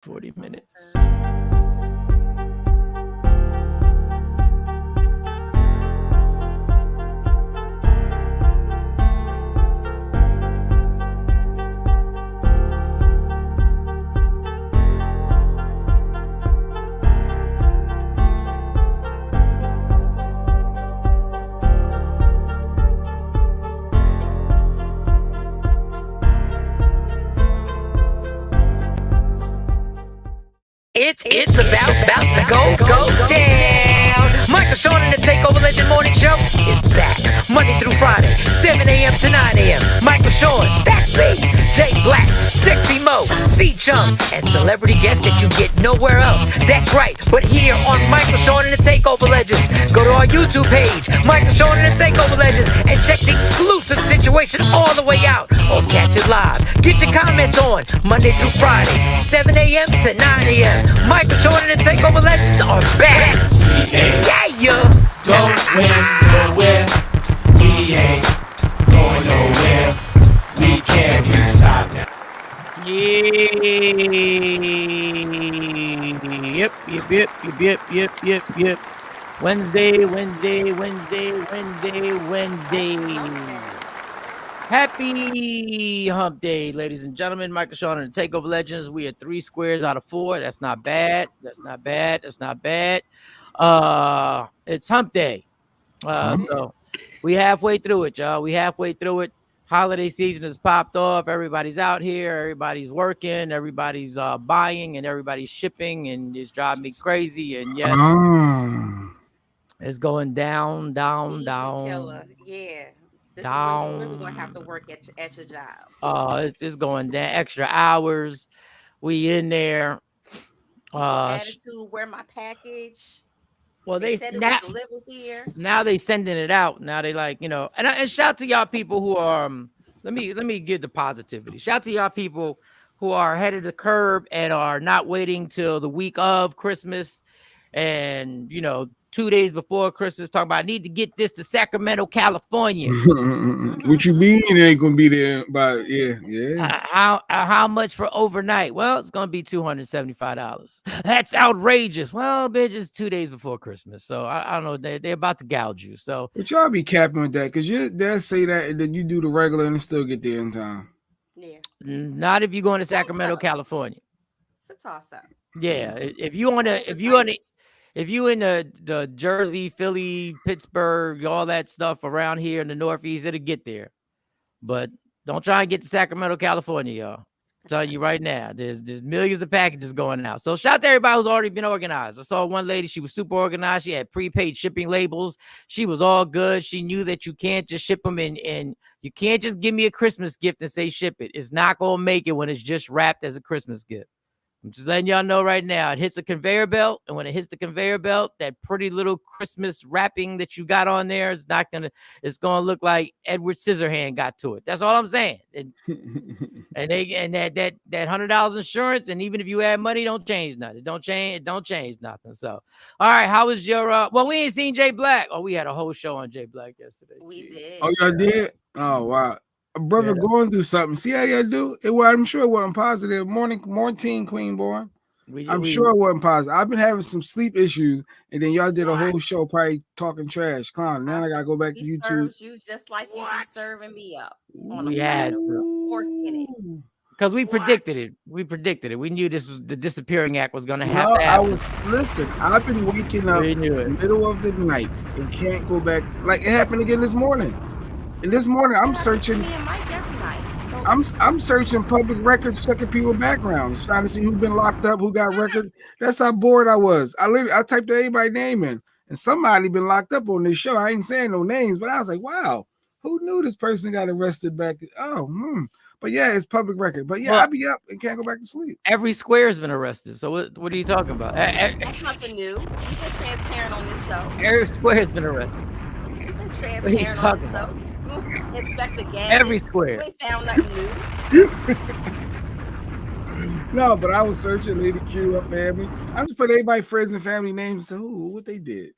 40 minutes. It's about to go down. Michael Shawn and the Takeover Legend Morning Show is back Monday through Friday, 7 a.m. to 9 a.m. Michael Shawn, that's me. Jay Black, Sexy Mo, C Chum, and celebrity guests that you get nowhere else. That's right, but here on Michael Shawn and the Takeover Legends. Go to our YouTube page, Michael Shawn and the Takeover Legends, and check the exclusive situation all the way out, or catch it live. Get your comments on Monday through Friday, 7 a.m. to 9 a.m. Michael Shawn and the Takeover Legends are back. Yeah. Going nowhere. We ain't going nowhere. We can't be stopped now. Yep. Wednesday. Happy hump day, ladies and gentlemen. Michael Shawn and the Takeover Legends. We are 3 squares out of 4. That's not bad. It's hump day. So we halfway through it, y'all. Holiday season has popped off. Everybody's out here. Everybody's working. Everybody's buying, and everybody's shipping, and it's driving me crazy. And yes, it's going down. Killer. Yeah. This Down. is really gonna have to work at your job. It's going down. Extra hours. We in there. Attitude. Where my package? Well, They they said it now, was delivered here. now they sending it out. Now they like, and shout to y'all people who are. Let me give the positivity. Shout to y'all people who are ahead of the curve and are not waiting till the week of Christmas, and 2 days before Christmas, talking about I need to get this to Sacramento, California. What you mean it ain't gonna be there? But yeah. How much for overnight? Well, it's gonna be $275. That's outrageous. Well, bitch, it's 2 days before Christmas, so I don't know. They're about to gouge you. So, But y'all be capping with that because your dad say that and then you do the regular and still get there in time. Yeah. not if you're going to Sacramento, California. It's a toss up. Yeah, if you in the Jersey, Philly, Pittsburgh, all that stuff around here in the Northeast, it'll get there. But don't try and get to Sacramento, California, y'all. I'm telling you right now, there's millions of packages going out. So shout out to everybody who's already been organized. I saw one lady, she was super organized. She had prepaid shipping labels. She was all good. She knew that you can't just ship them and you can't just give me a Christmas gift and say ship it. It's not going to make it when it's just wrapped as a Christmas gift. I'm just letting y'all know right now. It hits a conveyor belt, and when it hits the conveyor belt, that pretty little Christmas wrapping that you got on there is not gonna. It's gonna look like Edward Scissorhand got to it. That's all I'm saying. And that $100 insurance, and even if you add money, don't change nothing. Don't change nothing. So, all right, how was your? Well, we ain't seen Jay Black. Oh, we had a whole show on Jay Black yesterday. We did. Oh, y'all did? Oh, wow. A brother going through something. See how y'all do? I'm sure it wasn't positive. Morning queen born. I'm sure it wasn't positive. I've been having some sleep issues, and then y'all did a whole show probably talking trash. Clown. Now I gotta go back to YouTube. Serves you just like you be serving me up. We had pork in it. Because we predicted it. We knew this was the disappearing act was gonna happen. I've been waking up in the middle of the night and can't go back. Like it happened again this morning. And this morning, I'm searching. I'm searching public records, checking people's backgrounds, trying to see who's been locked up, who got records. That's how bored I was. I typed everybody's name in, and somebody been locked up on this show. I ain't saying no names, but I was like, wow, who knew this person got arrested back? But yeah, it's public record. But yeah, I'll be up and can't go back to sleep. Every square has been arrested. So what are you talking about? That's nothing new. We've been transparent on this show. Every square has been arrested. We've been transparent on this show. Every square. We found nothing new. No, but I was searching Lady Q, her family. I'm just putting everybody's friends and family names and say, what they did.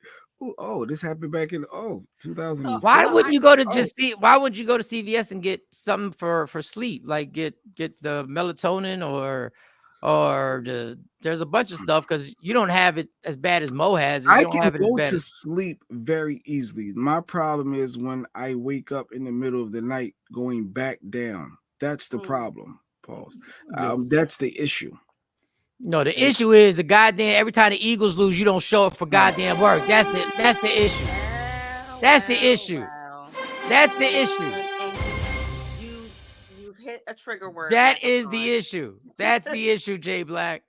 This happened back in 2000. Why wouldn't you go to why would you go to CVS and get something for sleep? Like get the melatonin or or there's a bunch of stuff because you don't have it as bad as Mo has it. You I don't can have it as go bad to as sleep very easily. My problem is when I wake up in the middle of the night going back down. That's the problem, Pause. That's the issue. No, the issue is the goddamn every time the Eagles lose, you don't show up for goddamn work. That's the issue. That's the issue. That's the issue. And you've hit a trigger word, That Michael is Sean. the issue. That's the issue, Jay Black.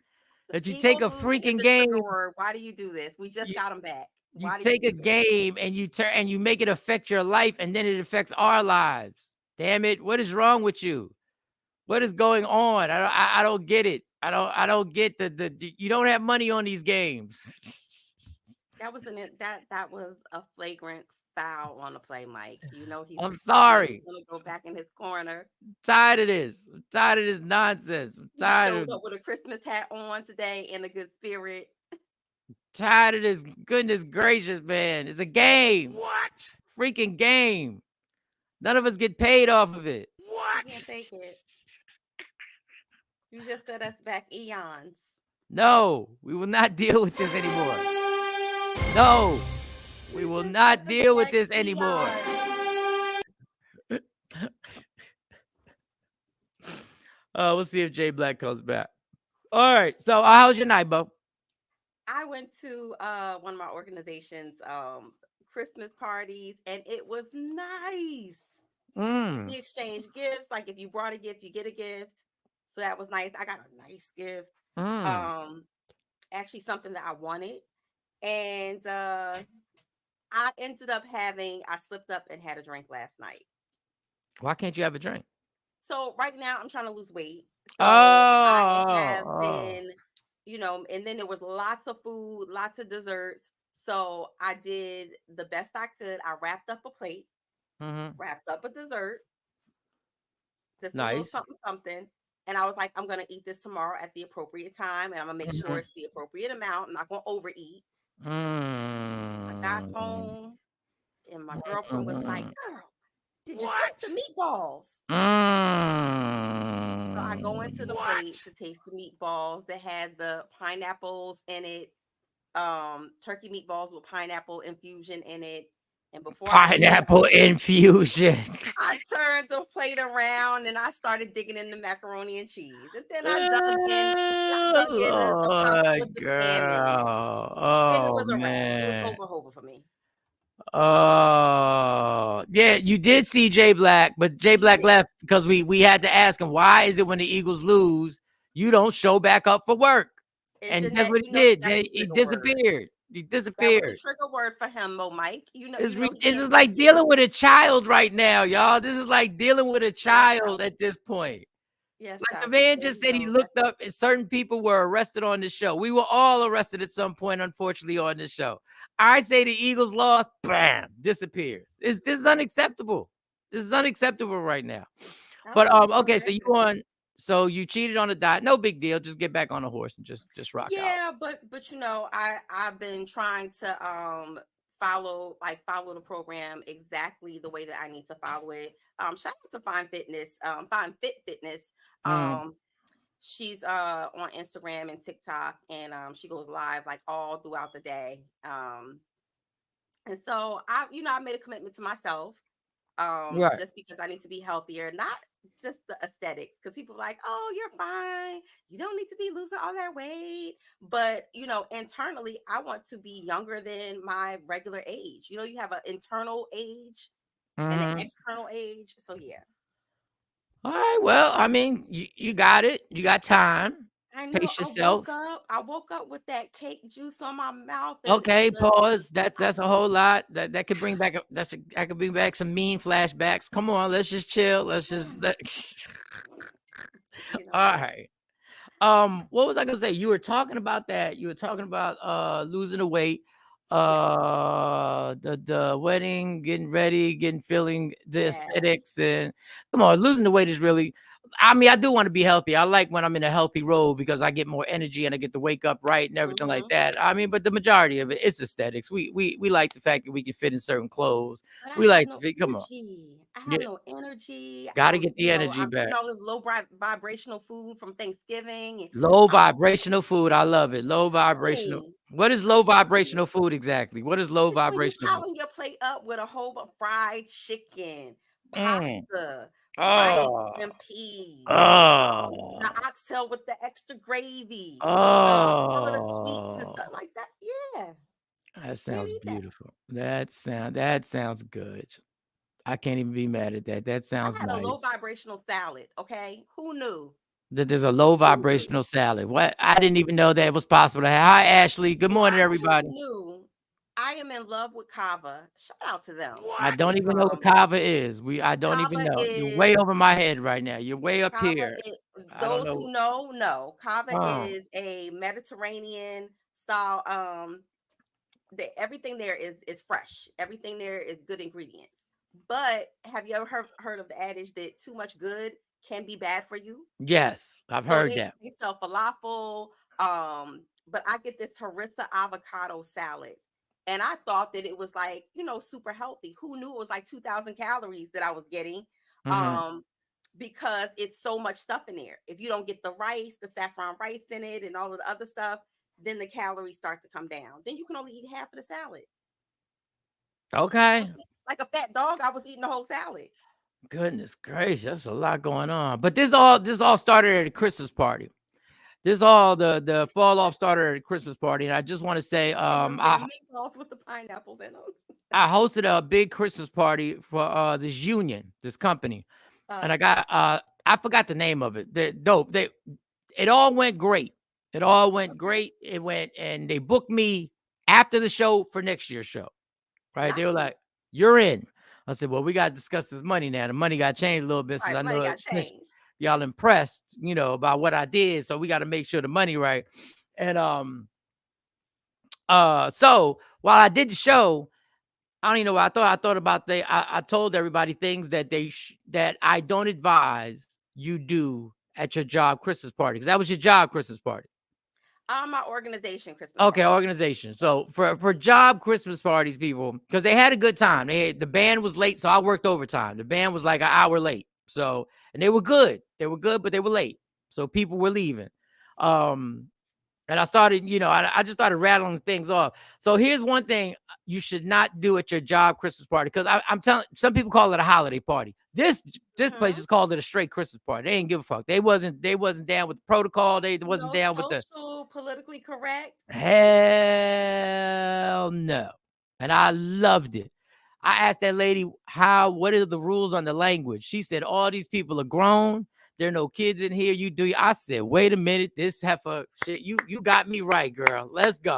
That you take Eagles a losing is freaking the trigger game, word. Why do you do this? We just you, got them back. you Why do you take a do this? game and you make it affect your life, and then it affects our lives. Damn it! What is wrong with you? What is going on? I don't get it. I don't get you don't have money on these games. That was a flagrant foul on the play, Mike. You know he's I'm he's sorry. gonna go back in his corner. Tired of this. I'm tired of this nonsense. I'm He tired showed of up with a Christmas hat on today in a good spirit. tired of this. Goodness gracious, man. It's a game. What? Freaking game. None of us get paid off of it. You can't take it. You just set us back eons. No, we will not deal with this anymore. No, we You will just set not us deal with back this anymore. eons. We'll see if Jay Black comes back. All right. So, how's your night, Bo? I went to one of my organizations Christmas parties, and it was nice. We exchanged gifts. Like if you brought a gift, you get a gift. So that was nice. I got a nice gift. Actually something that I wanted. And I ended up I slipped up and had a drink last night. Why can't you have a drink? So right now I'm trying to lose weight. So I have Oh. been, and then there was lots of food, lots of desserts. So I did the best I could. I wrapped up a plate, wrapped up a dessert, just a little Nice. something, something. And I was like, I'm going to eat this tomorrow at the appropriate time. And I'm going to make sure it's the appropriate amount. I'm not going to overeat. I got home and my girlfriend was like, girl, did you taste the meatballs? So I go into the plate to taste the meatballs that had the pineapples in it, turkey meatballs with pineapple infusion in it. And before I knew it, Pineapple infusion. I turned the plate around and I started digging in the macaroni and cheese. And then I dug in the pasta Lord, with the salmon. girl. And it Oh, was a wrap. It was man. over for me. Oh, yeah, you did see Jay Black, but Jay Black left because we had to ask him, why is it when the Eagles lose, you don't show back up for work? And that's Jeanette, what he did. that's a He trigger word. disappeared. He That was a disappeared. trigger word for him, Mike. He This can't is take like it. dealing with a child right now, y'all. This is like dealing with a child at this point. Yes, Like the child. man just said he looked up and certain people were arrested on this show. We were all arrested at some point, unfortunately, on this show. I say the Eagles lost, bam, disappears. This is unacceptable. This is unacceptable right now. But okay, so so you cheated on a diet. No big deal. Just get back on a horse and just rock out. Yeah, but I've been trying to follow the program exactly the way that I need to follow it. Shout out to Fine Fitness, Fine Fit Fitness. She's on Instagram and TikTok, and she goes live like all throughout the day. And so I made a commitment to myself, just because I need to be healthier, not just the aesthetics, because people are like, oh, you're fine, you don't need to be losing all that weight, but internally I want to be younger than my regular age. You have an internal age and an external age. So yeah. All right, well, I mean, you got it. You got time. I know. Pace yourself. I woke up with that cake juice on my mouth. Okay, pause. That's a whole lot. That could bring back I could bring back some mean flashbacks. Come on, let's just chill. Let's just all right. What was I gonna say? You were talking about that. You were talking about losing the weight, the wedding, getting ready, feeling the aesthetics, and come on, losing the weight is really I mean, I do want to be healthy. I like when I'm in a healthy role because I get more energy and I get to wake up right and everything like that. I mean, but the majority of it, it's aesthetics. We like the fact that we can fit in certain clothes. But I We have like no to fit. Come on, energy. I have yeah, no energy. got to get the energy I'm eating back. all this low vibrational food from Thanksgiving. And, Low vibrational food. I love it. Low vibrational. dang, What is I'm low telling you. vibrational food exactly? What is low It's when you vibrational food? piling your plate up with a whole of fried chicken, Mm. pasta, rice Oh, and peas, the oh, oxtail with the extra gravy, all of the sweets and oh. stuff like that. Yeah, That can't sounds eat that. beautiful. That sounds good. I can't even be mad at that. That I sounds had a low nice. vibrational salad. Okay, who knew? That there's a low Who knew? vibrational salad. What? I didn't even know that was possible to have. Hi, Ashley. Good morning, Who everybody. knew? I am in love with Kava. Shout out to them. I don't even know what Um, kava is. I don't even Kava know. You're way is over my head right now. You're way up Kava here. is I don't those know. who know know. Kava Oh, is a Mediterranean style. Everything there is fresh. Everything there is good ingredients. But have you ever heard of the adage that too much good can be bad for you? yes, I've So heard that. they sell falafel. But I get this harissa avocado salad. And I thought that it was like, super healthy. Who knew it was like 2,000 calories that I was getting? Hmm. Um, because it's so much stuff in there. If you don't get the rice, the saffron rice in it, and all of the other stuff, then the calories start to come down. Then you can only eat half of the salad. I was Okay. like a fat dog. I was eating the whole salad. Goodness gracious, that's a lot going on. But this all started at a Christmas party. This all the fall off started at a Christmas party, and I just want to say, They were meatballs with the pineapples in them. I hosted a big Christmas party for this union, this company, and I got I forgot the name of it. They're dope. It all went great. It all went Okay, great. It went, and they booked me after the show for next year's show. Right? They were nice. like, "You're in." I said, "Well, we got to discuss this money now. The money got changed a little bit since Right, I money know got since changed. y'all impressed, about what I did. So we got to make sure the money right." And so while I did the show, I don't even know what I thought. I thought about I told everybody things that that I don't advise you do at your job Christmas party, because that was your job Christmas party. My organization Christmas Okay, party. organization. So for job Christmas parties, people, because they had a good time. The band was late, so I worked overtime. The band was like an hour late. So, and they were good. They were good, but they were late. So people were leaving. Um, and I started, I just started rattling things off. So here's one thing you should not do at your job Christmas party, because I'm telling, some people call it a holiday party. This place Hmm. just called it a straight Christmas party. They didn't give a fuck. They wasn't down with the protocol. They wasn't No down with the social, politically correct. hell no. And I loved it. I asked that lady, what are the rules on the language? She said, all these people are grown. There are no kids in here. You do. I said, wait a minute. This heifer shit. You got me right, girl. Let's go.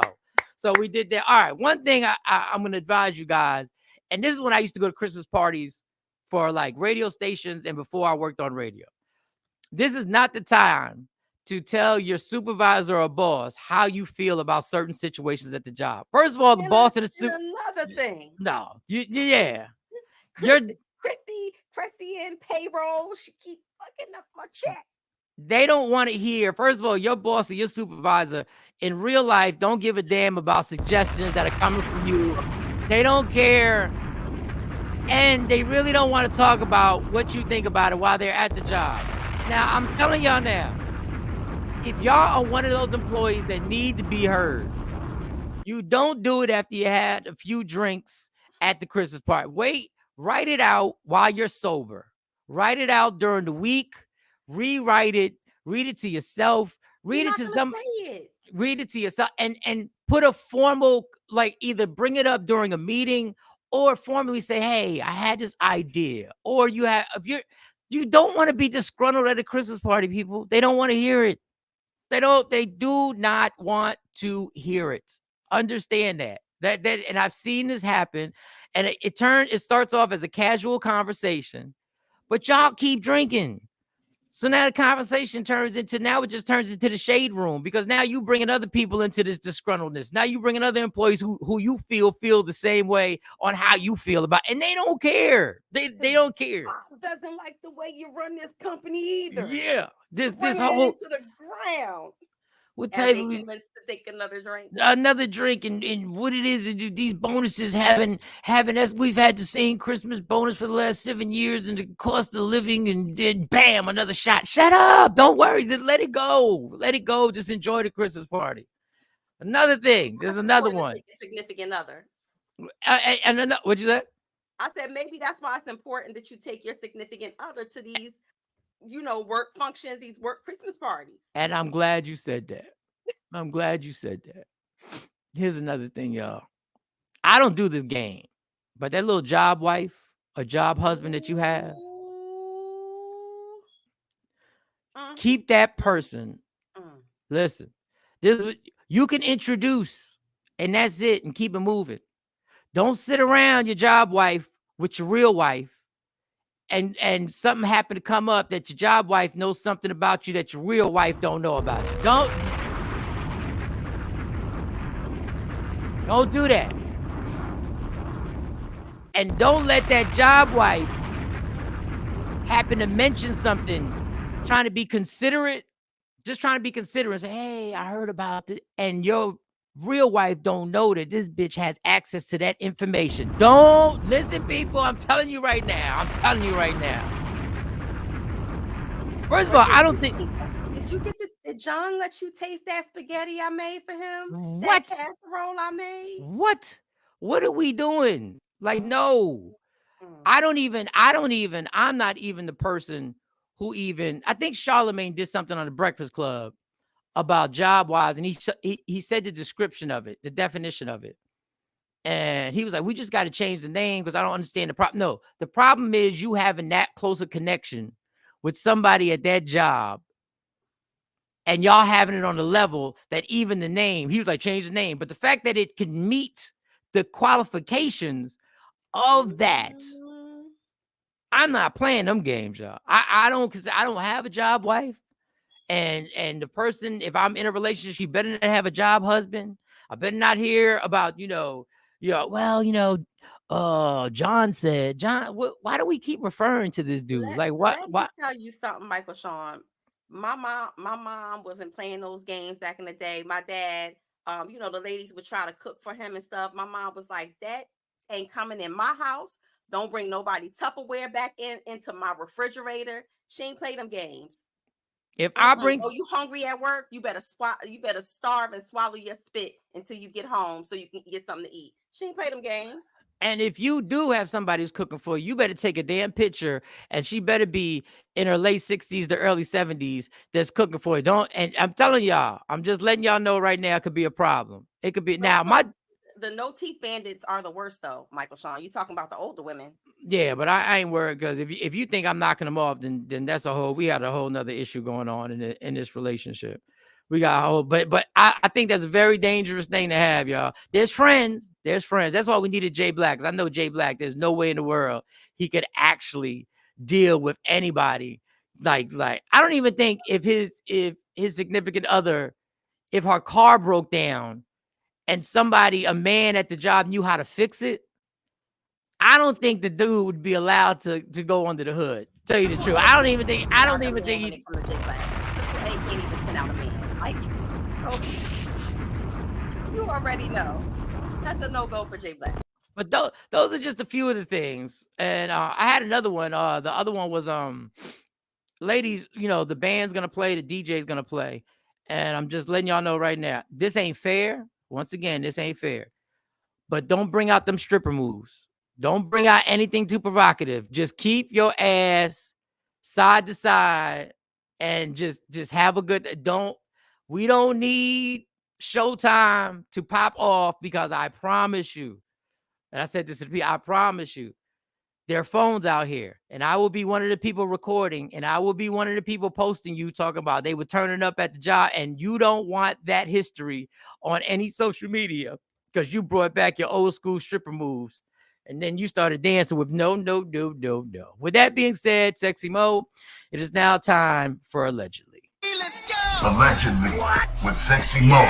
So we did that. All right. One thing I'm going to advise you guys, and this is when I used to go to Christmas parties for like radio stations and before I worked on radio. This is not the time to tell your supervisor or boss how you feel about certain situations at the job. First of all, the boss and the And another thing, no, yeah, you're Christy in payroll. She keep fucking up my check. they don't want to hear. First of all, your boss or your supervisor in real life don't give a damn about suggestions that are coming from you. They don't care, and they really don't want to talk about what you think about it while they're at the job. Now, I'm telling y'all now, if y'all are one of those employees that need to be heard, you don't do it after you had a few drinks at the Christmas party. Wait, write it out while you're sober. Write it out during the week. Rewrite it. Read it to yourself. You're Read it not to gonna some. say it. Read it to yourself, and put a formal, like, either bring it up during a meeting or formally say, "Hey, I had this idea." Or you don't want to be disgruntled at a Christmas party, people. They don't want to hear it. They do not want to hear it. Understand that. And I've seen this happen. And it starts off as a casual conversation, but y'all keep drinking. So now the conversation now it just turns into the shade room, because now you bringing other people into this disgruntledness. Now you bringing other employees who you feel the same way on how you feel about, and they don't care. They don't care. Bob doesn't like the way you run this company either. Yeah, this whole into the ground. What type of to take another drink? And what it is, these bonuses having as we've had the same Christmas bonus for the last 7 years, and the cost of living, and then bam, another shot. Shut up! Don't worry, just let it go. Just enjoy the Christmas party. Another thing, there's another one. Significant other. And what'd you say? I said maybe that's why it's important that you take your significant other to these, work functions, these work Christmas parties. And I'm glad you said that. Here's another thing, y'all. I don't do this game, but that little job wife or job husband that you have, keep that person. Listen, you can introduce, and that's it, and keep it moving. Don't sit around your job wife with your real wife, and something happened to come up that your job wife knows something about you that your real wife don't know about you. Don't do that. And don't let that job wife happen to mention something, trying to be considerate, and say, hey, I heard about it. And your real wife don't know that this bitch has access to that information. Don't listen, people. I'm telling you right now. First of all, I don't think... Did John let you taste that spaghetti I made for him? What? That casserole I made? What are we doing? Like, no. I'm not even the person who even... I think Charlemagne did something on the Breakfast Club about job wise, and he said the description of it, the definition of it. And he was like, we just got to change the name because I don't understand the problem. No, the problem is you having that close a connection with somebody at that job, and y'all having it on the level that even the name, he was like, change the name. But the fact that it can meet the qualifications of that, I'm not playing them games, y'all. I don't, because I don't have a job wife. And the person, if I'm in a relationship, she better not have a job husband. I better not hear about, John said, why do we keep referring to this dude? Let me tell you something, Michael Shawn. My mom wasn't playing those games back in the day. My dad, the ladies would try to cook for him and stuff. My mom was like, that ain't coming in my house. Don't bring nobody Tupperware back into my refrigerator. She ain't play them games. If I bring, you hungry at work, you better starve and swallow your spit until you get home so you can get something to eat. She ain't play them games. And if you do have somebody who's cooking for you, better take a damn picture, and she better be in her late 60s to early 70s that's cooking for you. And I'm telling y'all, I'm just letting y'all know right now, it could be a problem. It could be. Now, the no teeth bandits are the worst, though, Michael Shawn. You talking about the older women? Yeah, but I ain't worried, because if you think I'm knocking them off, then that's we had a whole nother issue going on in this relationship. We got a whole, but I think that's a very dangerous thing to have, y'all. There's friends. That's why we needed Jay Black, because I know Jay Black, there's no way in the world he could actually deal with anybody. Like I don't even think if his significant other, if her car broke down and a man at the job knew how to fix it, I don't think the dude would be allowed to go under the hood. Tell you the truth, I don't even think he can't even send out a man. Like, you already know that's a no-go for Jay Black. But those are just a few of the things. And I had another one. The other one was ladies, the band's gonna play, the DJ's gonna play, and I'm just letting y'all know right now, this ain't fair. Once again, this ain't fair. But don't bring out them stripper moves. Don't bring out anything too provocative. Just keep your ass side to side and just have a good. We don't need Showtime to pop off, because I promise you, and I said this to the people, I promise you, there are phones out here, and I will be one of the people recording, and I will be one of the people posting you talking about they were turning up at the job, and you don't want that history on any social media, because you brought back your old school stripper moves. And then you started dancing with no, no, no, no, no. With that being said, Sexy Mo, it is now time for Allegedly. Let's go! Allegedly, what? With Sexy Mo.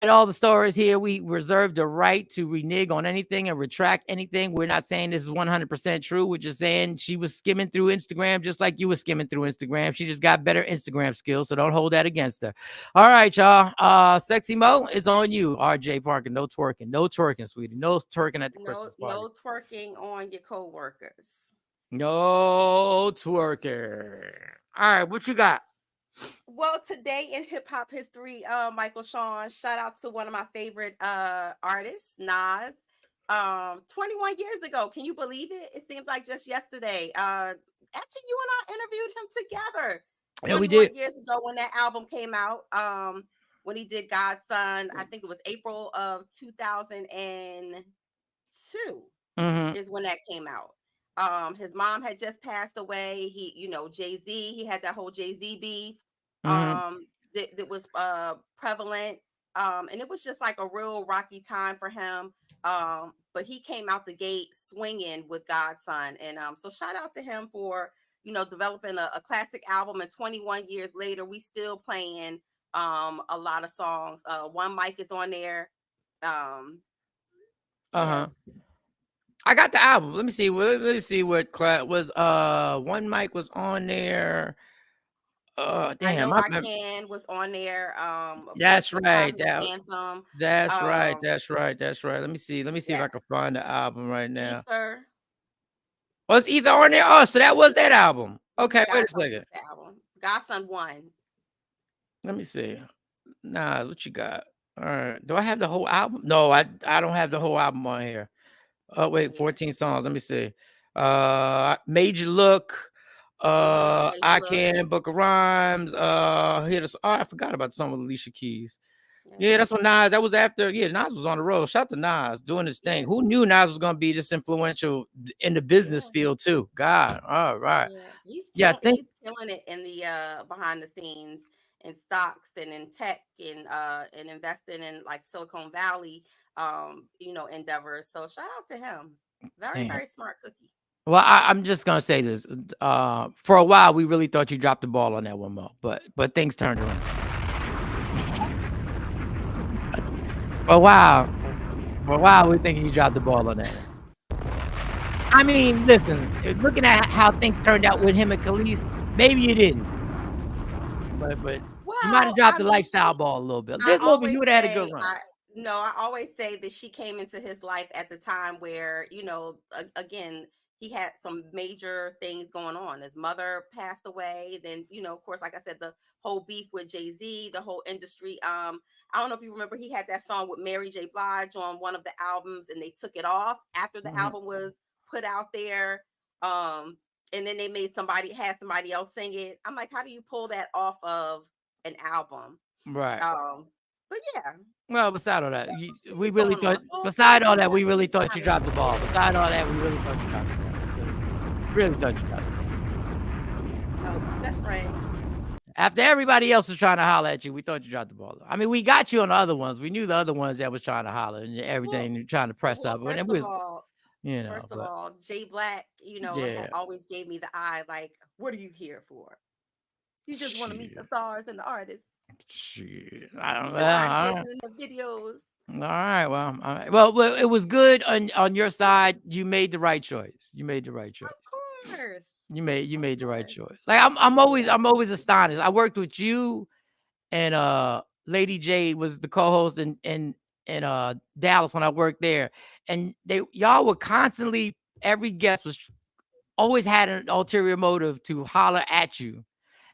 And all the stories here, we reserve the right to renege on anything and retract anything. We're not saying this is 100% true. We're just saying she was skimming through Instagram just like you were skimming through Instagram. She just got better Instagram skills, so don't hold that against her. All right, y'all. Sexy Mo is on you. RJ Parker, no twerking. No twerking, sweetie. No twerking at the Christmas party. No twerking on your coworkers. No twerking. All right, what you got? Well, today in hip hop history, Michael Shawn, shout out to one of my favorite artists, Nas. 21 years ago, can you believe it? It seems like just yesterday. Actually, you and I interviewed him together. Yeah, we did. Years ago when that album came out. When he did God's Son, I think it was April of 2002 is when that came out. His mom had just passed away. He, Jay-Z, he had that whole Jay-Z beef. That was prevalent. And it was just like a real rocky time for him. But he came out the gate swinging with God's Son. And so shout out to him for, developing a classic album. And 21 years later, we still playing a lot of songs. One Mic is on there. Yeah. I got the album. Let me see. Let me see what was. One Mic was on there. Damn, I Know I Can was on there. That's right. Anthem. That's right. That's right. That's right. Let me see. Let me see if I can find the album right now. Ether. Oh, it's Ether on there. Oh, so that was that album. Okay, wait a second. God's Son 1. Let me see. Nas, what you got? All right. Do I have the whole album? No, I don't have the whole album on here. Oh, wait, 14 songs. Let me see. Major Look. I Can, Book of Rhymes. I forgot about the song with Alicia Keys. Yeah, that's what Nas. That was after. Yeah, Nas was on the road. Shout out to Nas doing his thing. Who knew Nas was gonna be this influential in the business field too? God, all right. He's killing it in the behind the scenes in stocks and in tech and investing in like Silicon Valley, endeavors. So shout out to him. Very smart cookie. Well, I'm just gonna say this. For a while, we really thought you dropped the ball on that one, Mo, but things turned around. For a while, we're thinking you dropped the ball on that one. I mean, listen, looking at how things turned out with him and Khalees, maybe you didn't. But you might have dropped the lifestyle ball a little bit. This little bit, you would have had a good run. I always say that she came into his life at the time where, again, he had some major things going on. His mother passed away. Then, of course, like I said, the whole beef with Jay-Z, the whole industry. I don't know if you remember, he had that song with Mary J. Blige on one of the albums, and they took it off after the album was put out there. And then they had somebody else sing it. I'm like, how do you pull that off of an album? Right. But yeah. Well, beside all that, we really thought. Beside all that, we really thought you dropped the ball. Beside all that, we really thought you dropped the ball. Really thought you dropped the ball. No, just friends. After everybody else was trying to holler at you, we thought you dropped the ball. I mean, we got you on the other ones. We knew the other ones that was trying to holler and everything, trying to press up. First of all, Jay Black, always gave me the eye. Like, what are you here for? You just want to meet the stars and the artists. Shit, I don't know. In the videos. All right. Well, it was good on your side. You made the right choice. Of course. You made the right choice. Like I'm always astonished. I worked with you and Lady J was the co-host in Dallas when I worked there, and y'all were constantly, every guest was always had an ulterior motive to holler at you,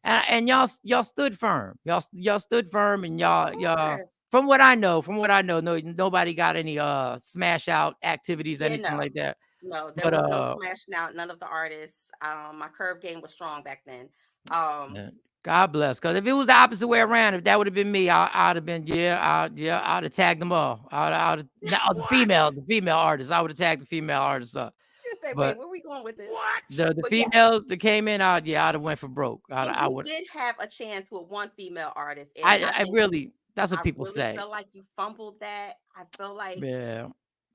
and y'all stood firm. Y'all stood firm, and y'all. From what I know, nobody got any smash out activities, anything like that. No, there was no smashing out. None of the artists. My curve game was strong back then. God bless. Because if it was the opposite way around, if that would have been me, I'd have been I'd have tagged them all. The female artists. I would have tagged the female artists up. Wait, where are we going with this? What? The females that came in, I'd have went for broke. I would did have a chance with one female artist. I really. That's what I people really say. feel like you fumbled that. I feel Yeah.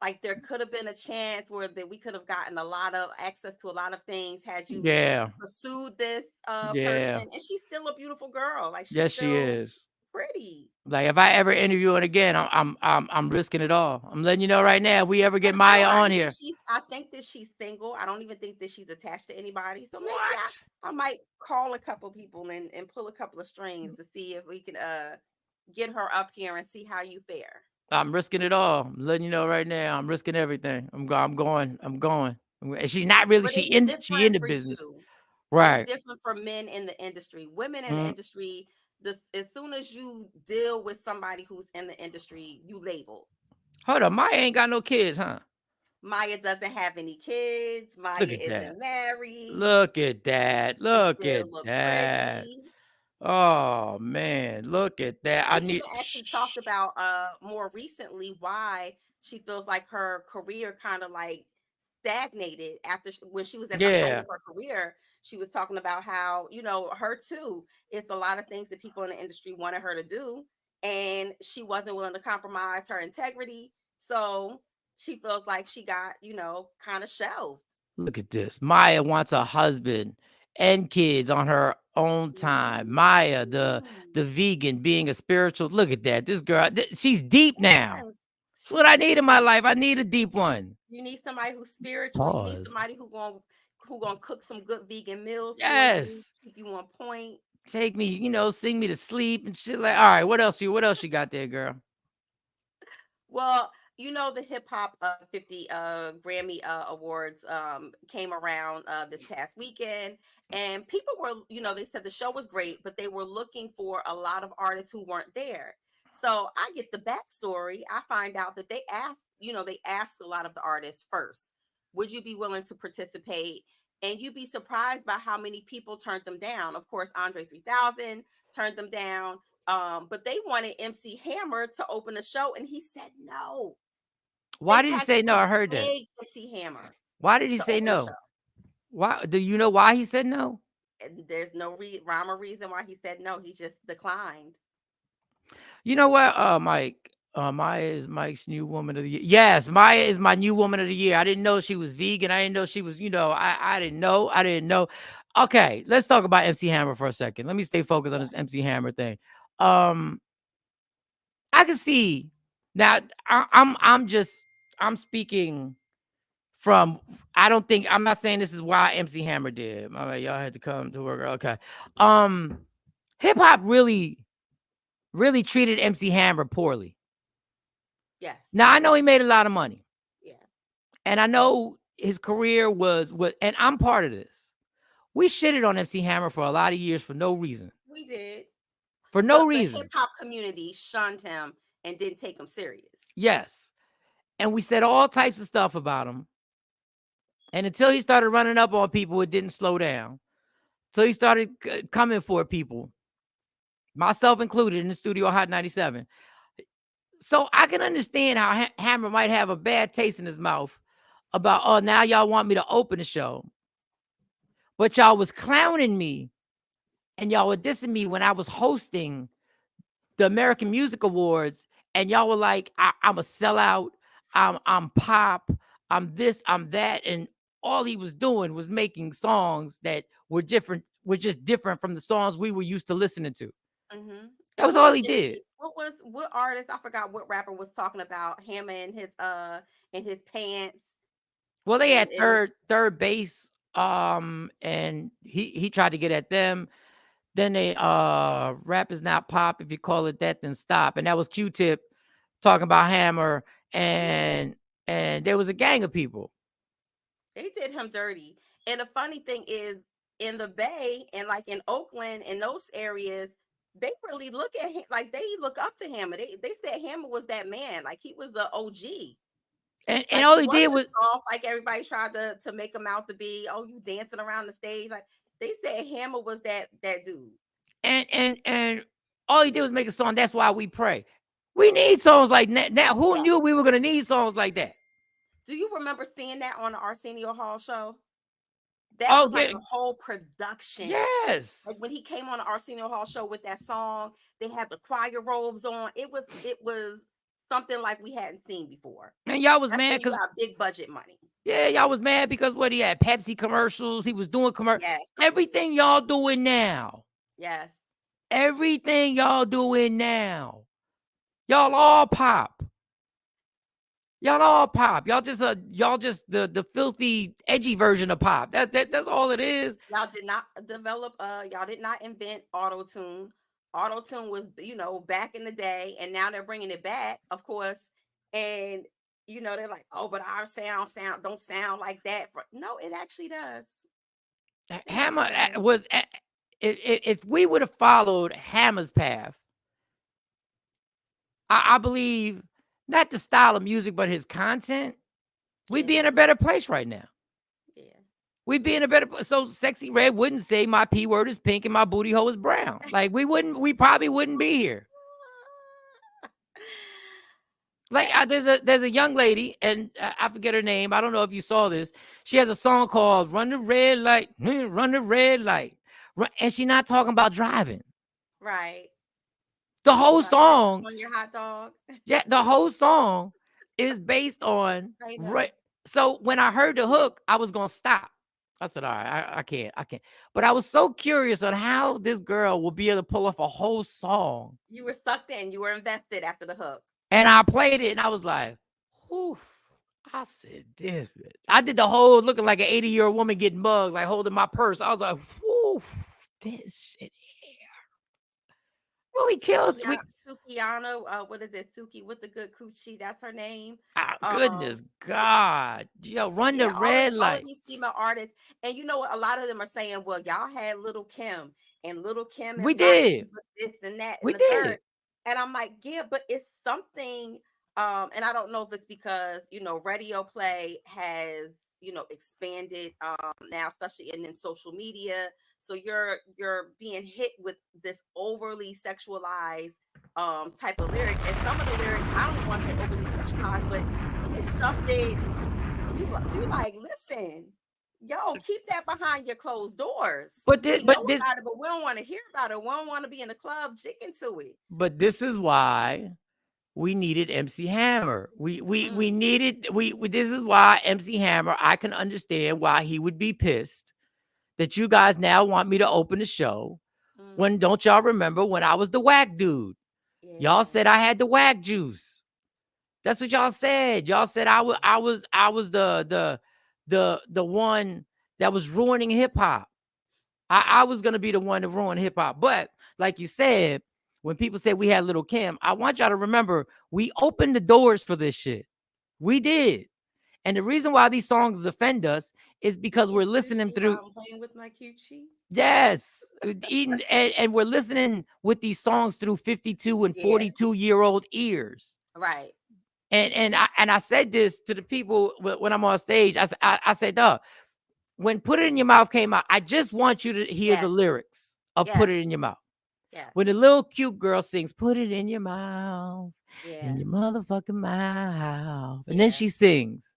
like there could have been a chance where that we could have gotten a lot of access to a lot of things had you Yeah. pursued this person. Yeah. And she's still a beautiful girl. Like she's Yes, she still is. pretty. Like if I ever interview it again, I'm risking it all. I'm letting you know right now. If we ever get And I Maya don't. on here, I think that she's single. I don't even think that she's attached to anybody. So maybe What? I might call a couple people and pull a couple of strings to see if we can get her up here and see how you fare. I'm risking it all. I'm letting you know right now. I'm risking everything. I'm going. I'm going. And she's not really. But She it's in different the for business, you. It's right? different for men in the industry. Women in the Mm. industry, this as soon as you deal with somebody who's in the industry, you label. Hold on, Maya ain't got no kids, huh? Maya doesn't have any kids. Maya Look at that. isn't married. Look at that. She Look still at look that. pretty. Oh man, look at that. I She need. even actually talked about more recently why she feels like her career kind of like stagnated after when she was at the height Yeah. of her career. She was talking about how, her too, it's a lot of things that people in the industry wanted her to do, and she wasn't willing to compromise her integrity. So she feels like she got, kind of shelved. Look at this. Maya wants a husband and kids on her own time. Maya, Mhm. the vegan, being a spiritual. Look at that. This girl, she's deep now. Yes. That's what I She's need in my life. I need a deep one. You need somebody who's spiritual. You need Pause. somebody who gonna cook some good vegan meals for you, Yes. keep you on point. Take me, sing me to sleep and shit. Like, all right, what else you got there, girl? Well, the hip hop 50 Grammy awards came around this past weekend, and people were, they said the show was great, but they were looking for a lot of artists who weren't there. So I get the backstory. I find out that they asked a lot of the artists first, would you be willing to participate? And you'd be surprised by how many people turned them down. Of course, Andre 3000 turned them down. But they wanted MC Hammer to open the show, and he said no. Why They did he had say no? to I heard that. beg MC Hammer Why did he to say open the show. no? Why do you know why he said no? And there's no rhyme or reason why he said no. He just declined. You know what? Mike. Maya is Mike's new woman of the year. Yes, Maya is my new woman of the year. I didn't know she was vegan. I didn't know she was, I didn't know. I didn't know. Okay, let's talk about MC Hammer for a second. Let me stay focused on Yeah. this MC Hammer thing. Um, I can see now. I'm speaking from. I'm not saying this is why MC Hammer did. All right, y'all had to come to work. Okay. Hip hop really treated MC Hammer poorly. Yes. Now I know he made a lot of money, Yeah. and I know his career was what, and I'm part of this. We shitted on MC Hammer for a lot of years for no reason. We did. For no The hip reason. hop community shunned him and didn't take him serious. Yes. And we said all types of stuff about him. And until he started running up on people, it didn't slow down. So he started coming for people, myself included, in the studio Hot 97. So I can understand how Hammer might have a bad taste in his mouth about, oh, now y'all want me to open the show. But y'all was clowning me and y'all were dissing me when I was hosting the American Music Awards, and y'all were like, I'm a sellout, I'm pop, I'm this, I'm that. And all he was doing was making songs that were just different from the songs we were used to listening to. Mm-hmm. That And was what all was he it? did. What artist? I forgot what rapper was talking about him and his pants. Well, they And had it was third base, and he tried to get at them. Then they rap is not pop. If you call it that, then stop. And that was Q-Tip talking about Hammer, yeah, and there was a gang of people. they did him dirty. And the funny thing is, in the Bay and like in Oakland and those areas, they really look at him like they look up to him. And they said Hammer was that man, like he was the OG. And Like all he he did wasn't was soft like everybody tried to make him out to be. Oh, you dancing around the stage. Like they said Hammer was that dude. and all he did was make a song. That's why we pray. We need songs like that. Now, who Yeah. knew we were gonna need songs like that? Do you remember seeing that on the Arsenio Hall show? That was like a whole production. Yes. Like when he came on the Arsenio Hall show with that song, they had the choir robes on. It was something like we hadn't seen before. And y'all was That's mad when you because got big budget money. Yeah, y'all was mad because what he had Pepsi commercials. He was doing commercials. Yes. Everything y'all doing now. Yes. Everything y'all doing now. Y'all all pop. Y'all all pop. Y'all just the filthy, edgy version of pop. That's all it is. Y'all did not develop. Y'all did not invent auto tune. Auto tune was, back in the day, and now they're bringing it back, of course. And they're like, oh, but our sound don't sound like that. No, it actually does. Hammer was. If we would have followed Hammer's path, I believe not the style of music, but his content, we'd be in a better place right now. Yeah. We'd be in a better place. So Sexy Red wouldn't say my P word is pink and my booty hole is brown. Like we probably wouldn't be here. Like there's a young lady, and I forget her name. I don't know if you saw this. She has a song called "Run the Red Light," run the red light, and she's not talking about driving. Right. The whole song on your hot dog. Yeah, the whole song is based on right. So when I heard the hook, I was gonna stop. I said, all right, I can't. But I was so curious on how this girl will be able to pull off a whole song. You were stuck in. You were invested after the hook. And I played it, and I was like, whew. I said, this. I did the whole looking like an 80-year-old woman getting mugged, like holding my purse. I was like, whew, this shit here. Well, we killed Sukiana. What is it? Suki with the good coochie. That's her name. Goodness God. Yo, run the red light. All of these female artists. And you know what? A lot of them are saying, well, y'all had Little Kim, and Little Kim and we did this and that. We and did. Third. And I'm like, yeah, but it's something. And I don't know if it's because, radio play has, expanded now, especially in social media. So you're being hit with this overly sexualized type of lyrics. And some of the lyrics, I don't even want to say overly sexualized, but it's stuff that you like, listen, yo, keep that behind your closed doors. But we don't want to hear about it. We don't want to be in the club jigging to it. But this is why we needed MC Hammer. We needed this is why MC Hammer, I can understand why he would be pissed that you guys now want me to open the show. When don't y'all remember when I was the whack dude? Yeah. Y'all said I had the whack juice. That's what y'all said. Y'all said I was the one that was ruining hip hop. I was gonna be the one to ruin hip hop. But like you said, when people say we had Little Kim, I want y'all to remember we opened the doors for this shit. We did. And the reason why these songs offend us is because we're listening through. I'm playing with my coochie. Yes, eating and we're listening with these songs through 52 and 42-year-old ears. Right. And I said this to the people when I'm on stage. I said, dog, when Put It in Your Mouth came out, I just want you to hear the lyrics of Put It in Your Mouth. Yeah. When the little cute girl sings, put it in your mouth, in your motherfucking mouth. And then she sings,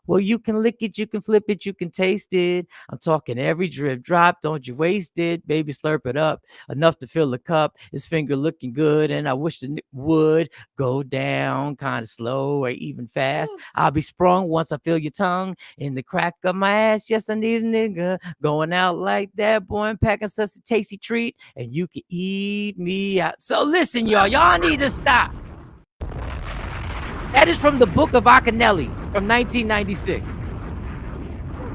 well, you can lick it, you can flip it, you can taste it. I'm talking every drip drop, don't you waste it. Baby, slurp it up, enough to fill the cup. His finger looking good, and I wish it would go down kind of slow or even fast. I'll be sprung once I feel your tongue in the crack of my ass. Yes, I need a nigga going out like that, boy, and packing such a tasty treat, and you can eat me out. So listen, y'all need to stop. That is from the Book of Akinelli from 1996.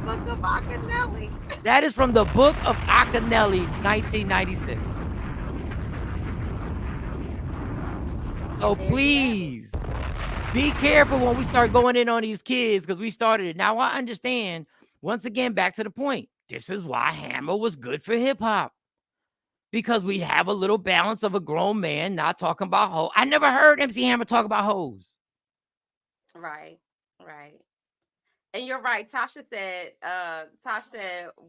Book of Akinelli. That is from the Book of Akinelli, 1996. So please be careful when we start going in on these kids, because we started it. Now I understand, once again, back to the point. This is why Hammer was good for hip hop. Because we have a little balance of a grown man not talking about hoes. I never heard MC Hammer talk about hoes. Right. And you're right. Tosh said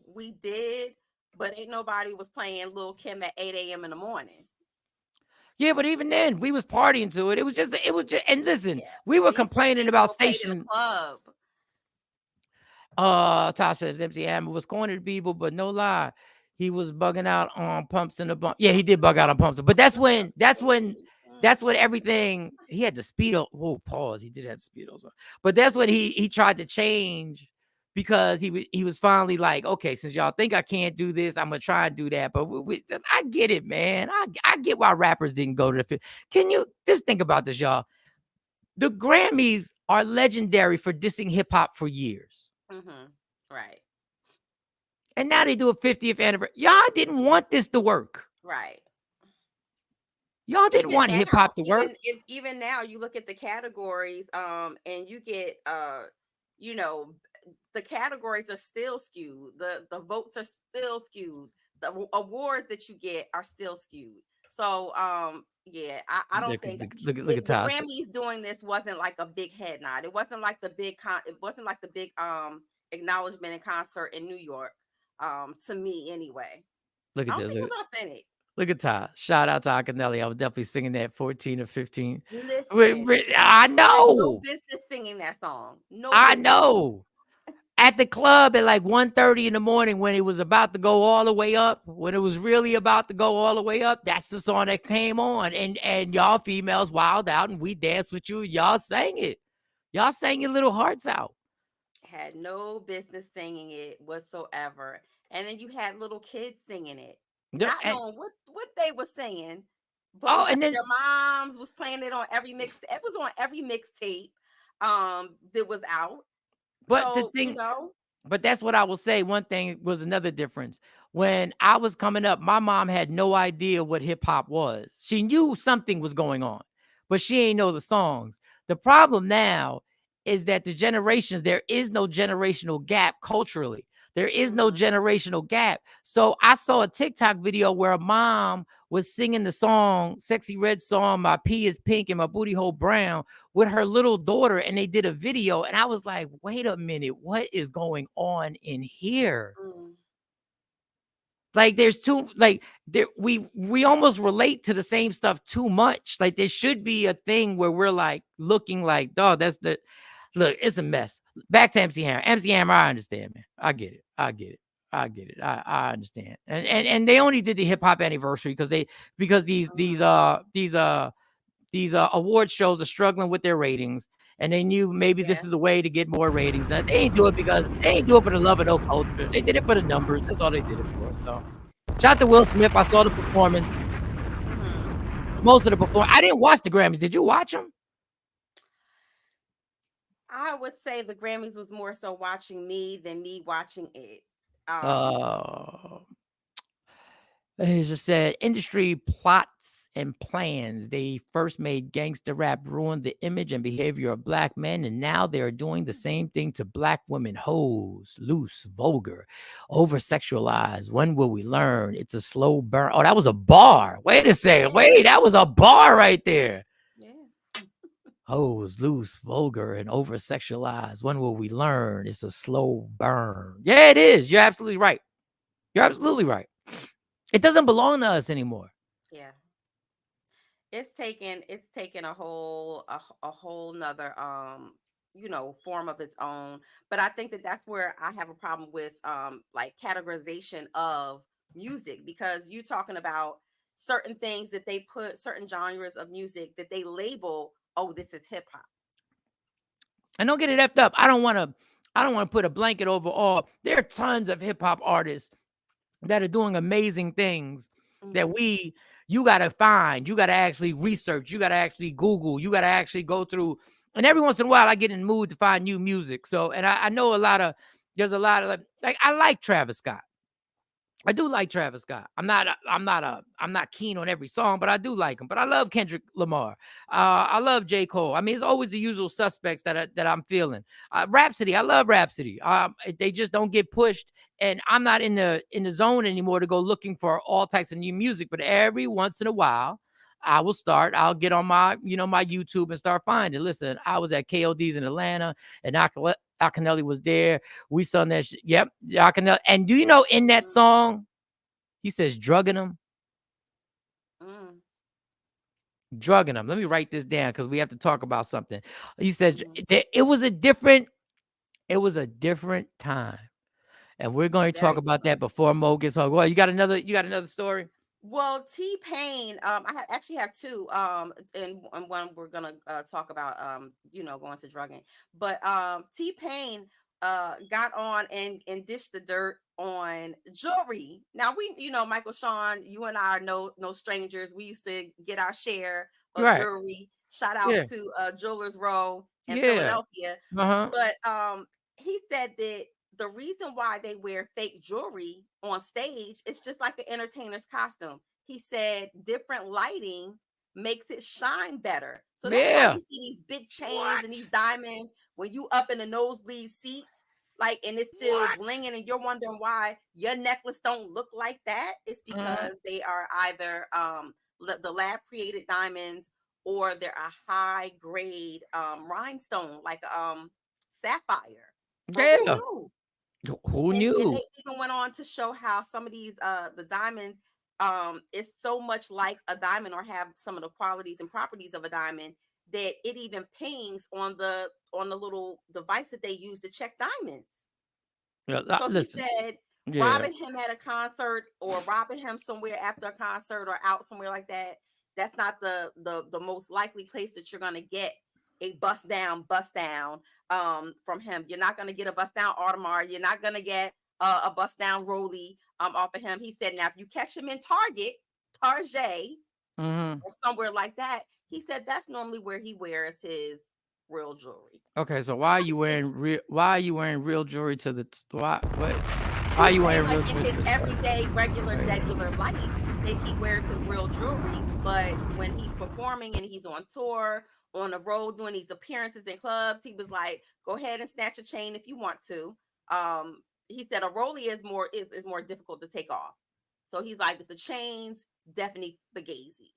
we did, but ain't nobody was playing Lil' Kim at 8 a.m. in the morning. Yeah, but even then, we was partying to it. It was just, and listen, we were complaining about station. Club. Tasha says MC Hammer was corny to people, but no lie, he was bugging out on pumps in the bump. Yeah, he did bug out on pumps, but that's when everything he had the speedo. Oh, pause. He did have speedos on, but that's when he tried to change because he was finally like, okay, since y'all think I can't do this, I'm gonna try and do that. But I get it, man. I get why rappers didn't go to the film. Can you just think about this, y'all? The Grammys are legendary for dissing hip hop for years. Right. And now they do a 50th anniversary. Y'all didn't want this to work. Right. Y'all didn't Even want hip now, hop to work. even now, you look at the categories, and you get, you know, the categories are still skewed. The votes are still skewed. The awards that you get are still skewed. So, yeah, I don't think Look at the Tasha. Grammys doing this wasn't like a big head nod. It wasn't like the big it wasn't like the big acknowledgement and concert in New York. To me anyway. Look I at don't this. think it was authentic. Look at Ty. Shout out to Akinelli. I was definitely singing that 14 or 15. Listen, I you had no know. business singing that song. No I business. know. At the club at like 1:30 in the morning when it was about to go all the way up, when it was really about to go all the way up, that's the song that came on. And y'all females wild out and we danced with you. Y'all sang it. Y'all sang your little hearts out. Had no business singing it whatsoever. And then you had little kids singing it, not And, knowing what they were singing, but oh, because and then their moms was playing it on every mix, it was on every mixtape that was out. but the So, thing But that's what I will say. One thing was another difference. When I was coming up, my mom had no idea what hip hop was. She knew something was going on, but she ain't know the songs. The problem now is that there is no generational gap culturally. There is no generational gap. So I saw a TikTok video where a mom was singing the song, Sexy Red Song, My Pee is Pink and My Booty Hole Brown with her little daughter, and they did a video. And I was like, wait a minute, what is going on in here? Like there's too we almost relate to the same stuff too much. Like there should be a thing where we're like looking like, oh, that's the look, it's a mess. Back to MC Hammer. MC Hammer, I understand, man. I get it. I understand. And they only did the hip hop anniversary because these award shows are struggling with their ratings, and they knew maybe this is a way to get more ratings. They ain't do it because they ain't do it for the love of no culture. They did it for the numbers. That's all they did it for. So, shout out to Will Smith. I saw the performance. Most of the performance. I didn't watch the Grammys. Did you watch them? I would say the Grammys was more so watching me than me watching it. He just said industry plots and plans. They first made gangster rap ruin the image and behavior of black men, and now they are doing the same thing to black women. Hoes, loose, vulgar, over sexualized. When will we learn? It's a slow burn. Oh, that was a bar. Wait a second. Wait, that was a bar right there. Hoes, loose, vulgar, and over sexualized. When will we learn? It's a slow burn. Yeah, it is. You're absolutely right. You're absolutely right. It doesn't belong to us anymore. Yeah. It's taken a whole nother form of its own. But I think that that's where I have a problem with like categorization of music, because you're talking about certain things that they put, certain genres of music that they label, oh, this is hip hop. And don't get it effed up. I don't want to put a blanket over all. There are tons of hip hop artists that are doing amazing things that you got to find, you got to actually research, you got to actually Google, you got to actually go through. And every once in a while I get in the mood to find new music. So, and I know there's a lot of like, I like Travis Scott. I do like Travis Scott. I'm not keen on every song, but I do like him. But I love Kendrick Lamar. I love J. Cole. I mean, it's always the usual suspects that I'm feeling. Rhapsody, I love Rhapsody. They just don't get pushed, and I'm not in the zone anymore to go looking for all types of new music. But every once in a while, I'll get on my YouTube and start finding. Listen, I was at KOD's in Atlanta, and Akinelli was there. We sung that shit. Yep, Akinelli. And do you know in that song, he says drugging them? Drugging them. Let me write this down because we have to talk about something. He said it was a different It was a different time. And we're going to talk Very about different. that before Mo gets home. Well, you got another story? Well, T-Pain, actually have two, and one we're gonna talk about, going to drugging. But T-Pain got on and dished the dirt on jewelry. Now Michael Shawn, you and I are no strangers. We used to get our share of Right. jewelry. Shout out Yeah. to Jewelers Row in Yeah. Philadelphia. Uh-huh. But he said that the reason why they wear fake jewelry on stage is just like an entertainer's costume. He said different lighting makes it shine better. So that's why Yeah. you see these big chains and these diamonds when you up in the nosebleed seats, like, and it's still blinging, and you're wondering why your necklace don't look like that. It's Mhm. because they are either the lab created diamonds, or they're a high grade rhinestone, like sapphire. So who Yeah. knew? Who And knew? they even went on to show how some of these the diamonds is so much like a diamond, or have some of the qualities and properties of a diamond, that it even pings on the little device that they use to check diamonds. Yeah, So he listen. said Yeah. robbing him at a concert, or robbing him somewhere after a concert, or out somewhere like that, that's not the most likely place that you're going to get a bust down from him. You're not going to get a bust down Audemars. You're not going to get a bust down Rolly off of him. He said, now if you catch him in Target Mhm. or somewhere like that, he said that's normally where he wears his real jewelry. Okay, so why are you wearing real jewelry to the why are He's you saying wearing like real in jewelry his to the circus? everyday Right. regular life that he wears his real jewelry, but when he's performing and he's on tour, on the road doing these appearances in clubs, he was like, go ahead and snatch a chain if you want to. He said a rollie is more difficult to take off. So he's like, with the chains, definitely fugazi.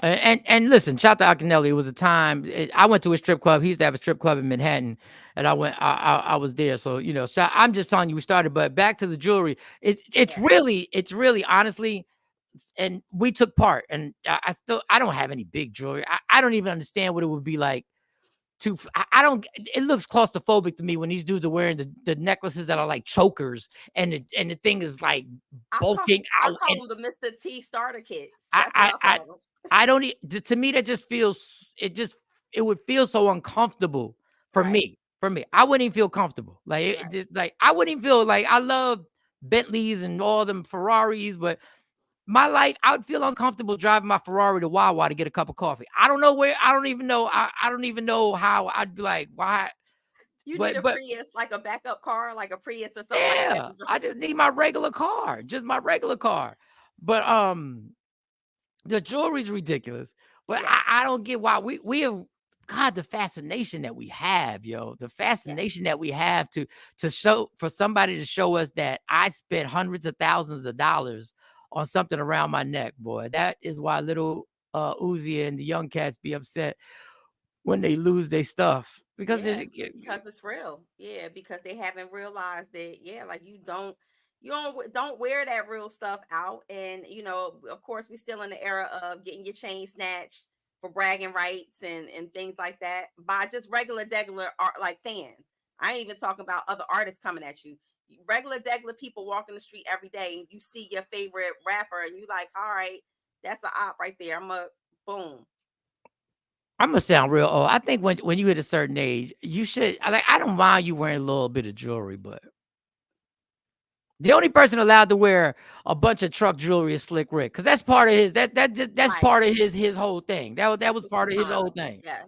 And listen, shout out to Akinelli. It was a time I went to a strip club. He used to have a strip club in Manhattan, and I was there. So I'm just telling you we started. But back to the jewelry. It's Yeah. really honestly, and we took part. And I don't have any big jewelry. I don't even understand what it would be like to. I don't. It looks claustrophobic to me when these dudes are wearing the necklaces that are like chokers, and the thing is like I call bulking I out. call And them the Mr. T starter kits. I That's what I I I call them. I don't to me that just feels it would feel so uncomfortable for Right. me. For me, I wouldn't even feel comfortable. Like it Right. just like I wouldn't even feel like I love Bentleys and all them Ferraris, but my life, I would feel uncomfortable driving my Ferrari to Wawa to get a cup of coffee. I don't know where. I don't even know. I don't even know how. I'd be like, why? You need But a but Prius, like a backup car, like a Prius or something like that. yeah, I just need my regular car, just my regular car. But the jewelry's ridiculous, but Yeah, I don't get why we have God, the fascination that we have, yo, the yeah. fascination that we have to show for somebody to show us that I spent hundreds of thousands of dollars on something around my neck, boy. That is why little Uzi and the young cats be upset when they lose their stuff because Yeah, because it's real. Yeah, because they haven't realized that. Yeah, like you don't wear that real stuff out, and of course, we're still in the era of getting your chain snatched for bragging rights and things like that by just regular art, like fans. I ain't even talking about other artists coming at you. Regular degular people walking the street every day, and you see your favorite rapper, and you like, all right, that's an op right there. I'm a boom. I'm gonna sound real old. I think when you hit a certain age, you should I don't mind you wearing a little bit of jewelry, but the only person allowed to wear a bunch of truck jewelry is Slick Rick, because that's part of his that's Right. part of his whole thing. That That's was his part of his whole persona. thing. Yes.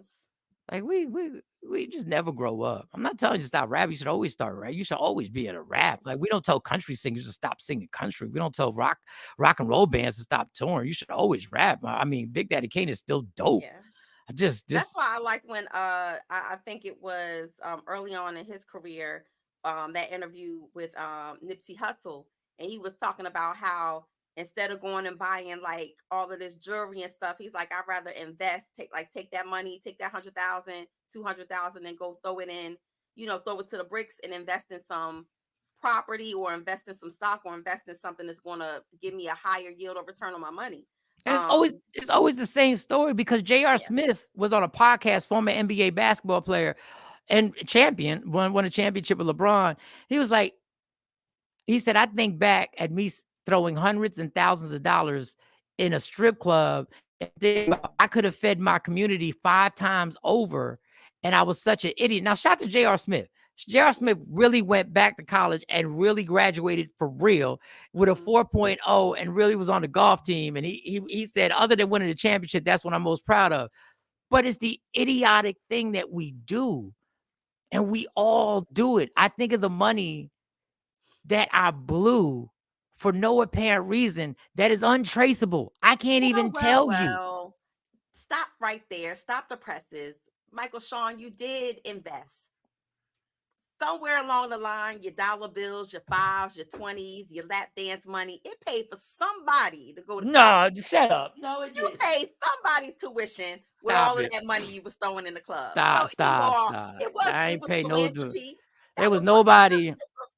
Like we just never grow up. I'm not telling you to stop rap. You should always start rap. You should always be at a rap. Like we don't tell country singers to stop singing country. We don't tell rock and roll bands to stop touring. You should always rap. I mean, Big Daddy Kane is still dope. Yeah. I just That's why I liked when I think it was early on in his career, that interview with Nipsey Hussle, and he was talking about how instead of going and buying like all of this jewelry and stuff, he's like, I'd rather invest, take that money, take that 100,000, 200,000, and go throw it in, throw it to the bricks and invest in some property, or invest in some stock, or invest in something that's going to give me a higher yield or return on my money. And it's always the same story because J.R. Yeah. Smith was on a podcast, former NBA basketball player, and champion, won a championship with LeBron. He was like, he said, I think back at me throwing hundreds and thousands of dollars in a strip club. And think about, I could have fed my community 5 times over. And I was such an idiot. Now, shout out to J.R. Smith. J.R. Smith really went back to college and really graduated for real with a 4.0 and really was on the golf team. And he said, other than winning the championship, that's what I'm most proud of. But it's the idiotic thing that we do. And we all do it. I think of the money that I blew for no apparent reason that is untraceable. I can't even tell you. Stop right there. Stop the presses. Michael Shawn, you did invest. Somewhere along the line, your dollar bills, your fives, your 20s, your lap dance money, it paid for somebody to go to college. No, shut up. No, it You didn't. paid somebody tuition with Stop all of it. that money you was throwing in the club. So Stop. it I it ain't was pay no dues. philanthropy. There That was was nobody.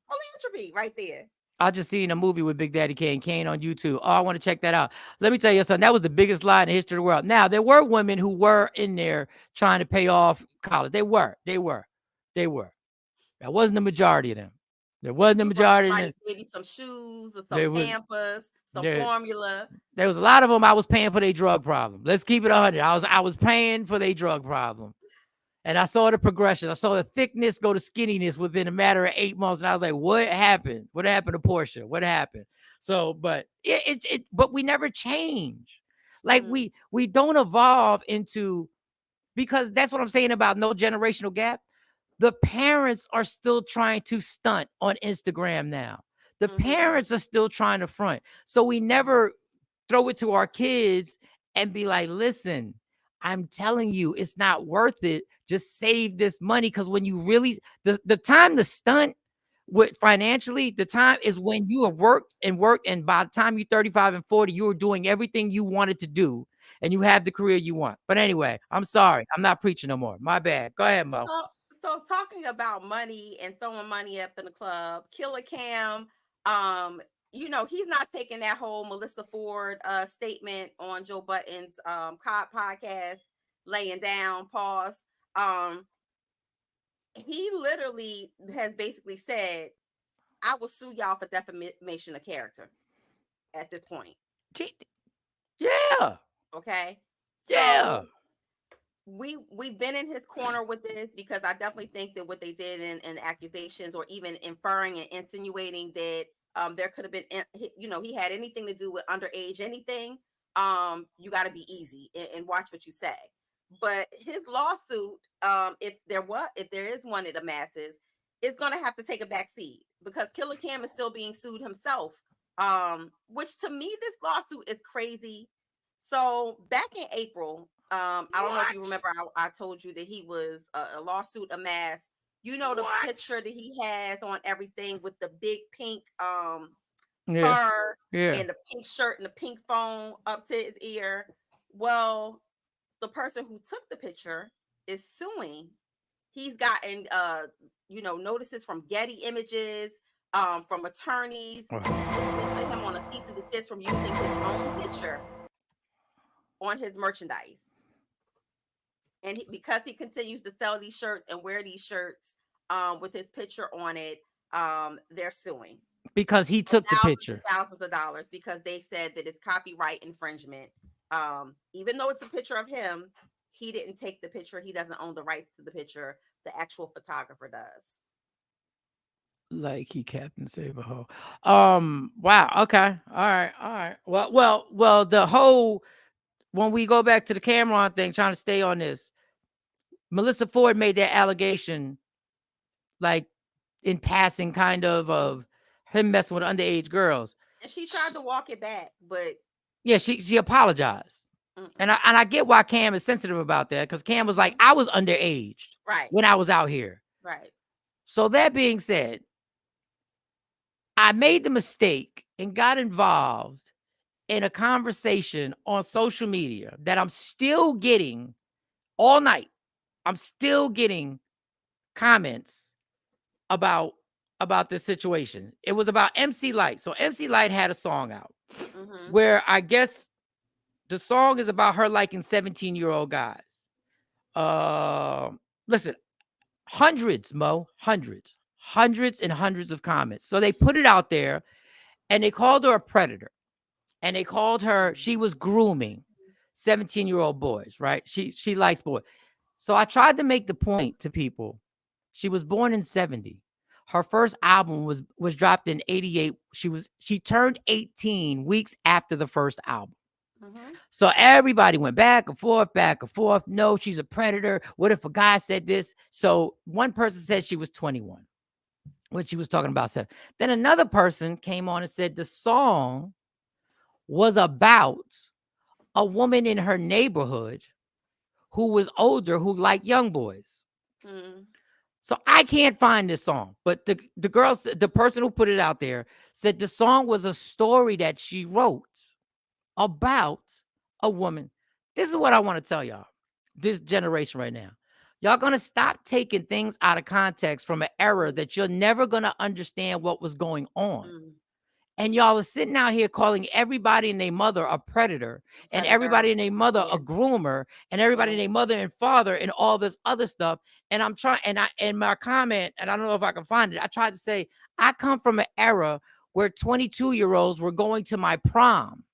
philanthropy right there. I just seen a movie with Big Daddy Kane on YouTube. Oh, I want to check that out. Let me tell you something. That was the biggest lie in the history of the world. Now, there were women who were in there trying to pay off college. They were. That wasn't the majority of them. There wasn't the You brought majority of them. somebody maybe some shoes or some There was Pampers, some there, formula. there was a lot of them I was paying for their drug problem. Let's keep it 100. I was paying for their drug problem. And I saw the progression. I saw the thickness go to skinniness within a matter of 8 months. And I was like, what happened? What happened to Portia? What happened? So, but but we never change. Like we don't evolve into, because that's what I'm saying about no generational gap. The parents are still trying to stunt on Instagram now. The parents are still trying to front. So we never throw it to our kids and be like, listen, I'm telling you, it's not worth it. Just save this money. Because when you really, the time to stunt with financially, the time is when you have worked. And by the time you're 35 and 40, you are doing everything you wanted to do. And you have the career you want. But anyway, I'm sorry. I'm not preaching no more. My bad. Go ahead, Mo. So talking about money and throwing money up in the club, Killer Cam, he's not taking that whole Melissa Ford statement on Joe Budden's podcast, laying down, pause. He literally has basically said, I will sue y'all for defamation of character at this point. Yeah. Okay. Yeah. So we've been in his corner with this, because I definitely think that what they did in accusations, or even inferring and insinuating that there could have been, he had anything to do with underage anything, you got to be easy and watch what you say. But his lawsuit, if there is one of the masses, is going to have to take a back seat, because Killer Cam is still being sued himself, which to me, this lawsuit is crazy. So back in April, I don't know if you remember, I told you that he was a lawsuit amassed. The picture that he has on everything with the big pink fur and the pink shirt and the pink phone up to his ear. Well, the person who took the picture is suing. He's gotten notices from Getty Images, from attorneys, put him on a cease and desist from using his own picture on his merchandise. And because he continues to sell these shirts and wear these shirts with his picture on it, they're suing. Because he took the picture. Thousands of dollars, because they said that it's copyright infringement. Even though it's a picture of him, he didn't take the picture. He doesn't own the rights to the picture. The actual photographer does. Like he Captain Save-A-Ho. Wow. Okay. All right. Well, the whole, when we go back to the Cameron thing, trying to stay on this, Melissa Ford made that allegation, like in passing, kind of him messing with underage girls. And she tried to walk it back, but yeah, she apologized. And I get why Cam is sensitive about that, because Cam was like, I was underage when I was out here. Right. So that being said, I made the mistake and got involved in a conversation on social media that I'm still getting all night. I'm still getting comments about this situation. It was about MC Lyte. So MC Lyte had a song out where I guess the song is about her liking 17-year-old guys. Listen, Hundreds, Mo, hundreds and hundreds of comments. So they put it out there and they called her a predator. And they called her, she was grooming 17-year-old boys, right? She likes boys. So I tried to make the point to people. She was born in 70. Her first album was dropped in 88. She turned 18 weeks after the first album. Mm-hmm. So everybody went back and forth, back and forth. No, she's a predator. What if a guy said this? So one person said she was 21 when she was talking about sex. Then another person came on and said the song was about a woman in her neighborhood who was older, who liked young boys. Mm. So I can't find this song, but the girl, the person who put it out there said the song was a story that she wrote about a woman. This is what I want to tell y'all, this generation right now. Y'all gonna stop taking things out of context from an era that you're never gonna understand what was going on. Mm. And y'all are sitting out here calling everybody and their mother a predator, and everybody and their mother a groomer, and everybody and their mother and father and all this other stuff. And I'm trying, and my comment, and I don't know if I can find it. I tried to say, I come from an era where 22-year-olds were going to my prom.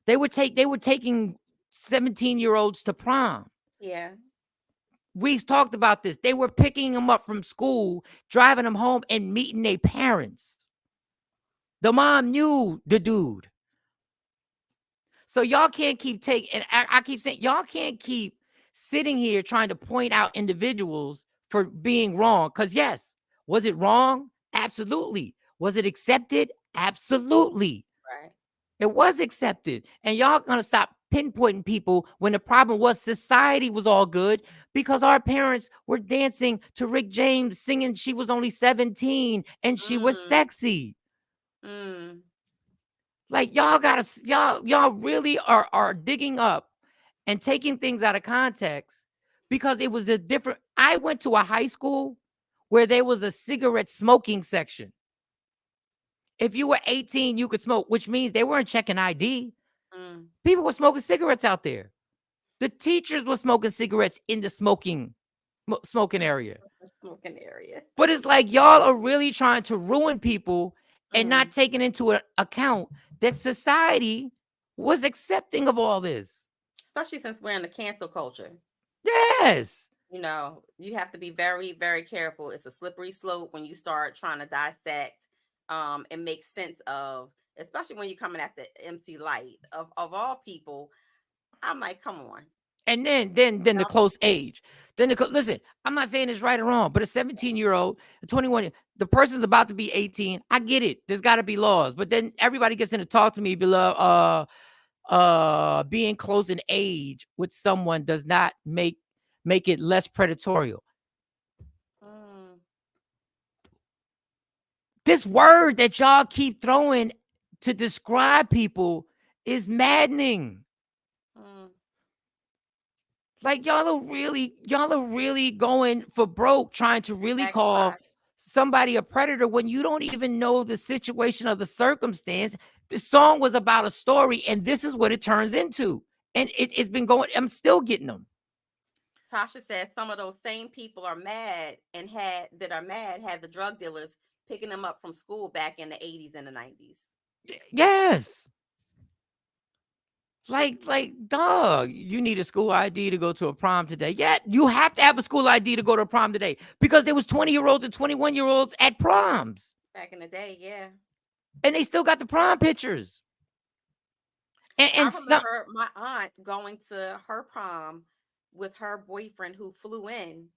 They were taking 17-year-olds to prom. Yeah. We've talked about this. They were picking them up from school, driving them home, and meeting their parents. The mom knew the dude. So y'all can't keep taking, and I keep saying, y'all can't keep sitting here trying to point out individuals for being wrong. Because yes, was it wrong? Absolutely. Was it accepted? Absolutely. Right. It was accepted. And y'all gonna stop pinpointing people when the problem was society was all good because our parents were dancing to Rick James singing she was only 17 and she was sexy. Like y'all gotta, y'all really are digging up and taking things out of context because it was a different. I went to a high school where there was a cigarette smoking section. If you were 18, you could smoke, which means they weren't checking ID. People were smoking cigarettes out there. The teachers were smoking cigarettes in the smoking area. Smoking area. But it's like y'all are really trying to ruin people and not taking into account that society was accepting of all this. Especially since we're in the cancel culture. Yes. You know, you have to be very, very careful. It's a slippery slope when you start trying to dissect and make sense of, especially when you're coming at the MC Light of all people. I'm like, come on. And then the close age. Listen, I'm not saying it's right or wrong, but a 17-year-old, a 21, the person's about to be 18. I get it. There's got to be laws. But then everybody gets in to talk to me below being close in age with someone does not make it less predatory. This word that y'all keep throwing to describe people is maddening. Like y'all are really going for broke trying to really call somebody a predator when you don't even know the situation or the circumstance. The song was about a story, and this is what it turns into. And it's been going. I'm still getting them. Tasha says some of those same people are mad and had the drug dealers picking them up from school back in the 80s and the 90s. Yes. Like, dog, you need a school ID to go to a prom today. Yeah, you have to have a school ID to go to a prom today because there was 20-year-olds and 21-year-olds at proms. Back in the day, yeah. And they still got the prom pictures. And I remember my aunt going to her prom with her boyfriend who flew in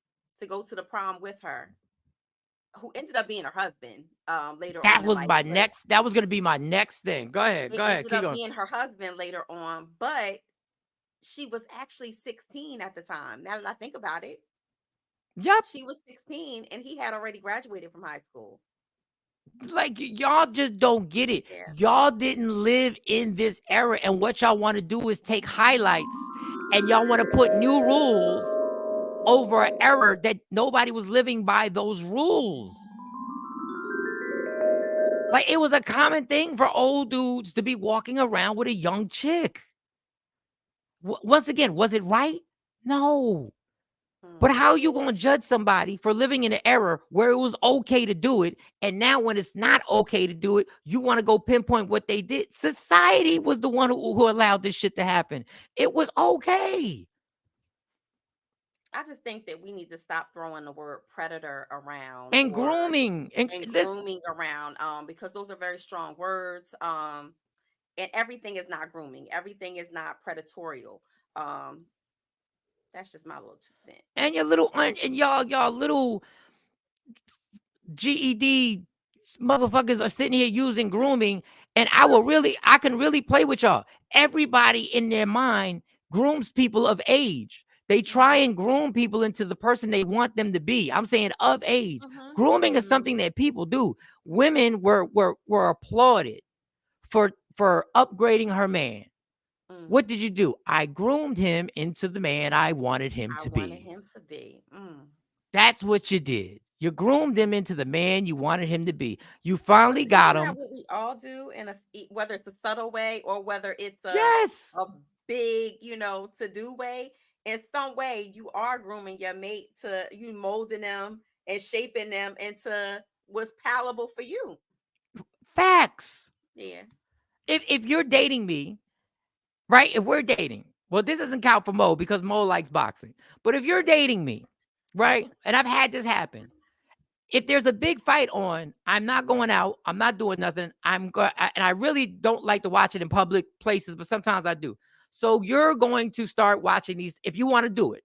to go to the prom with her, who ended up being her husband later that on. Was my next. That was going to be my next thing. Go ahead. Go ahead. Ended up being her husband later on, but she was actually 16 at the time. Now that I think about it, yep, she was 16 and he had already graduated from high school. Like y'all just don't get it. Yeah. Y'all didn't live in this era, and what y'all want to do is take highlights, and y'all want to put new rules over an era that nobody was living by those rules. Like it was a common thing for old dudes to be walking around with a young chick. Once again, was it right? No. But how are you going to judge somebody for living in an era where it was okay to do it, and now when it's not okay to do it, you want to go pinpoint what they did? Society was the one who allowed this shit to happen. It was okay. I just think that we need to stop throwing the word predator around, And or grooming and this. grooming around, because those are very strong words. And everything is not grooming. Everything is not predatorial. Um, that's just my little 2 cents. And your little and y'all little GED motherfuckers are sitting here using grooming, and I can really play with y'all. Everybody in their mind grooms people of age. They try and groom people into the person they want them to be. I'm saying of age. Grooming is something that people do. Women were applauded for upgrading her man. What did you do? I groomed him into the man I wanted him to be. That's what you did. You groomed him into the man you wanted him to be. You finally got him. Isn't that what we all do, in whether it's a subtle way or whether it's Yes. a big, to do way? In some way, you are grooming your mate, to you molding them and shaping them into what's palatable for you. Facts. Yeah. If you're dating me, right? If we're dating, well, this doesn't count for Mo because Mo likes boxing. But if you're dating me, right? And I've had this happen. If there's a big fight on, I'm not going out. I'm not doing nothing. And I really don't like to watch it in public places, but sometimes I do. So you're going to start watching these. If you want to do it,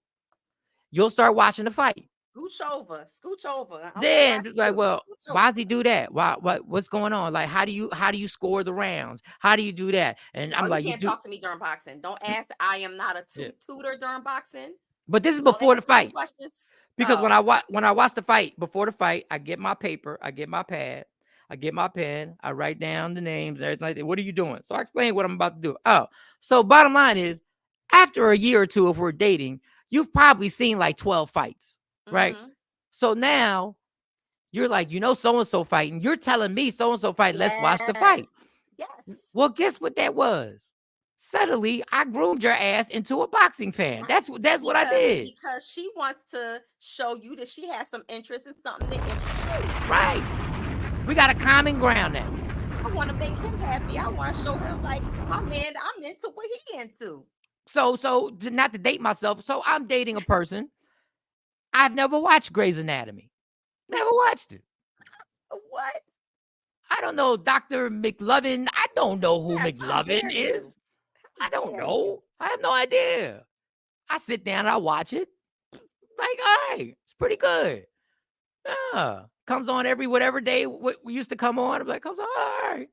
you'll start watching the fight. Scooch over. Then it's like, well, why does he do that? What's going on? Like, how do you score the rounds? How do you do that? And I'm like, you can't talk to me during boxing. Don't ask. I am not a tutor during boxing. But this is before the fight. Questions. Because when I watch the fight, before the fight, I get my paper, I get my pad, I get my pen, I write down the names, everything like that. What are you doing? So I explain what I'm about to do. Oh, so bottom line is, after a year or two, if we're dating, you've probably seen like 12 fights, right? So now you're like, so-and-so fighting. You're telling me so-and-so fight. Let's watch the fight. Yes. Well, guess what that was? Suddenly, I groomed your ass into a boxing fan. That's what I did. Because she wants to show you that she has some interest in something that interests you. Right. We got a common ground now. I want to make him happy. I want to show him, like, my man, I'm into what he into. So not to date myself. So I'm dating a person. I've never watched Grey's Anatomy. Never watched it. What? I don't know Dr. McLovin. I don't know who McLovin is. I don't know. I have no idea. I sit down and I watch it. Like, all right, it's pretty good. Yeah. Comes on every whatever day we used to come on. I'm like, comes on, all right.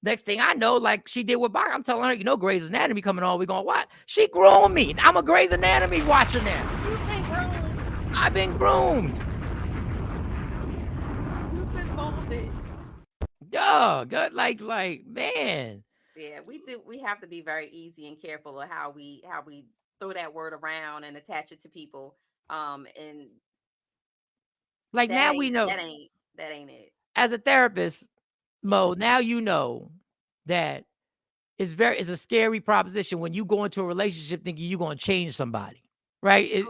Next thing I know, like she did with Bach, I'm telling her, Grey's Anatomy coming on. We're going to watch. She groomed me. I'm a Grey's Anatomy watcher now. You've been groomed. I've been groomed. You've been molded. Yeah, good. Like, man. Yeah, we do. We have to be very easy and careful of how we throw that word around and attach it to people. And like now we know that ain't it. As a therapist, Mo, now you know that it's a scary proposition when you go into a relationship thinking you're going to change somebody, right?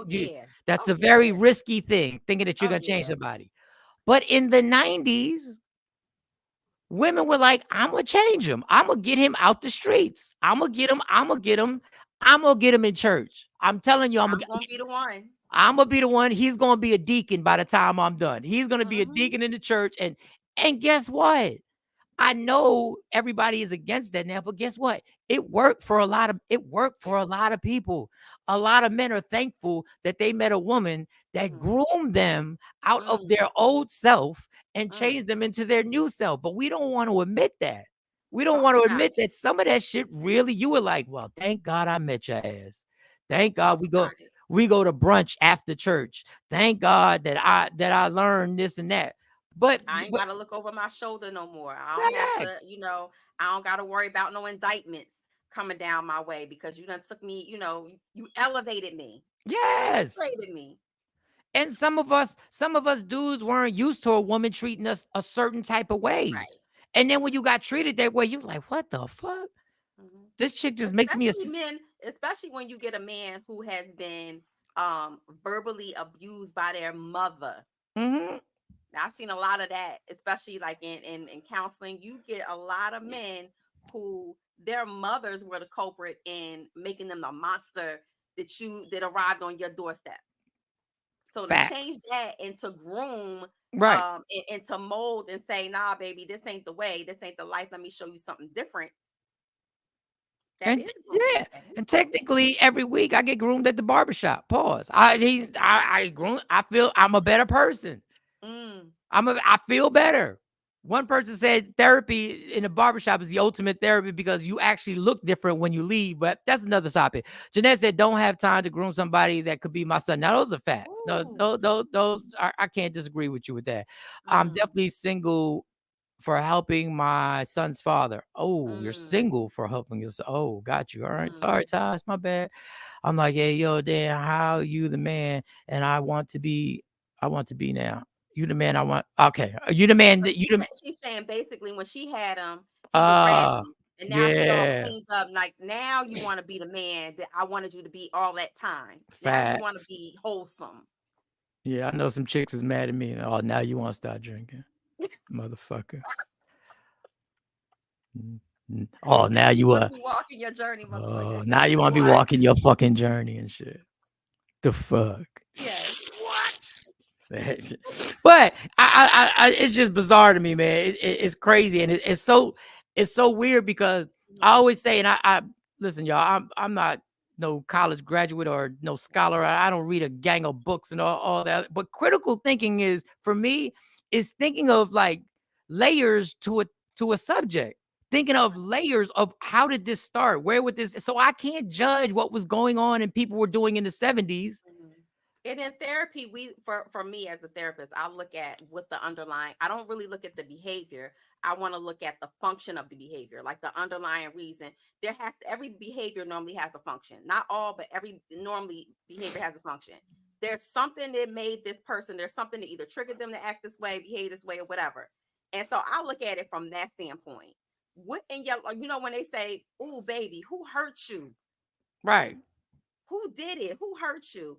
That's a very risky thing, thinking that you're going to change somebody. But in the 90s, women were like, I'm going to change him. I'm going to get him out the streets. I'm going to get him in church. I'm telling you, I'm going to be the one. I'm going to be the one. He's going to be a deacon by the time I'm done. He's going to be a deacon in the church. And guess what? I know everybody is against that now, but guess what? It worked for a lot of people. A lot of men are thankful that they met a woman that groomed them out of their old self and changed them into their new self. But we don't want to admit that. We don't want to admit that some of that shit really, you were like, well, thank God I met your ass. Thank God we go to brunch after church. Thank God that I learned this and that. But I ain't gotta look over my shoulder no more. I don't have to, I don't gotta worry about no indictments coming down my way because you done took me, you elevated me. Yes. You elevated me. And some of us dudes weren't used to a woman treating us a certain type of way. Right. And then when you got treated that way, you're like, what the fuck? This chick just makes me especially when you get a man who has been verbally abused by their mother. Mm-hmm. Now, I've seen a lot of that, especially like in counseling. You get a lot of men who their mothers were the culprit in making them the monster that arrived on your doorstep. So to Facts. change that and to groom, Right. and to mold and say, nah, baby, this ain't the way, this ain't the life. Let me show you something different. That And is grooming. yeah, That is and grooming. technically every week I get groomed at the barbershop. Pause. I groom. I feel I'm a better person. Mm, I feel better. One person said therapy in a barbershop is the ultimate therapy because you actually look different when you leave. But that's another topic. Jeanette said, "Don't have time to groom somebody that could be my son." Now those are facts. No, ooh, those I can't disagree with you with that. I'm mm, definitely single for helping my son's father. Oh, you're mm, single for helping your son. Oh, got you. All right. Sorry, mm. Ty. It's my bad. I'm like, hey, yo, Dan, how you the man? And I want to be now. You the man I want. Okay. You the man So that you the she's saying basically when she had him, he was ah ratchet, and now he all yeah. cleaned up. Like now you want to be the man that I wanted you to be all that time. Now you want to Facts. be wholesome. Yeah, I know some chicks is mad at me. Oh, now you want to start drinking. Motherfucker. Oh, now You you want to be walking your journey, oh motherfucker. now you want to be What? walking your fucking journey and shit. The fuck. Yes. What? But it's just bizarre to me, man. It's crazy, and it's so weird because I Mhm. always say, and I listen, y'all. I'm not no college graduate or no scholar. I don't read a gang of books and all that. But critical thinking is for me is thinking of like layers to a subject. Thinking of layers of how did this start? Where would this? So I can't judge what was going on and people were doing in the 70s. Mhm. And in therapy, we for me as a therapist, I look at what the underlying. I don't really look at the behavior. I want to look at the function of the behavior, like the underlying reason. Every behavior normally has a function. Not all, but every normally behavior has a function. There's something that made this person. There's something that either triggered them to act this way, behave this way, or whatever. And so I look at it from that standpoint. What in your, when they say, "Ooh, baby, who hurt you? Right. Who did it? Who hurt you?"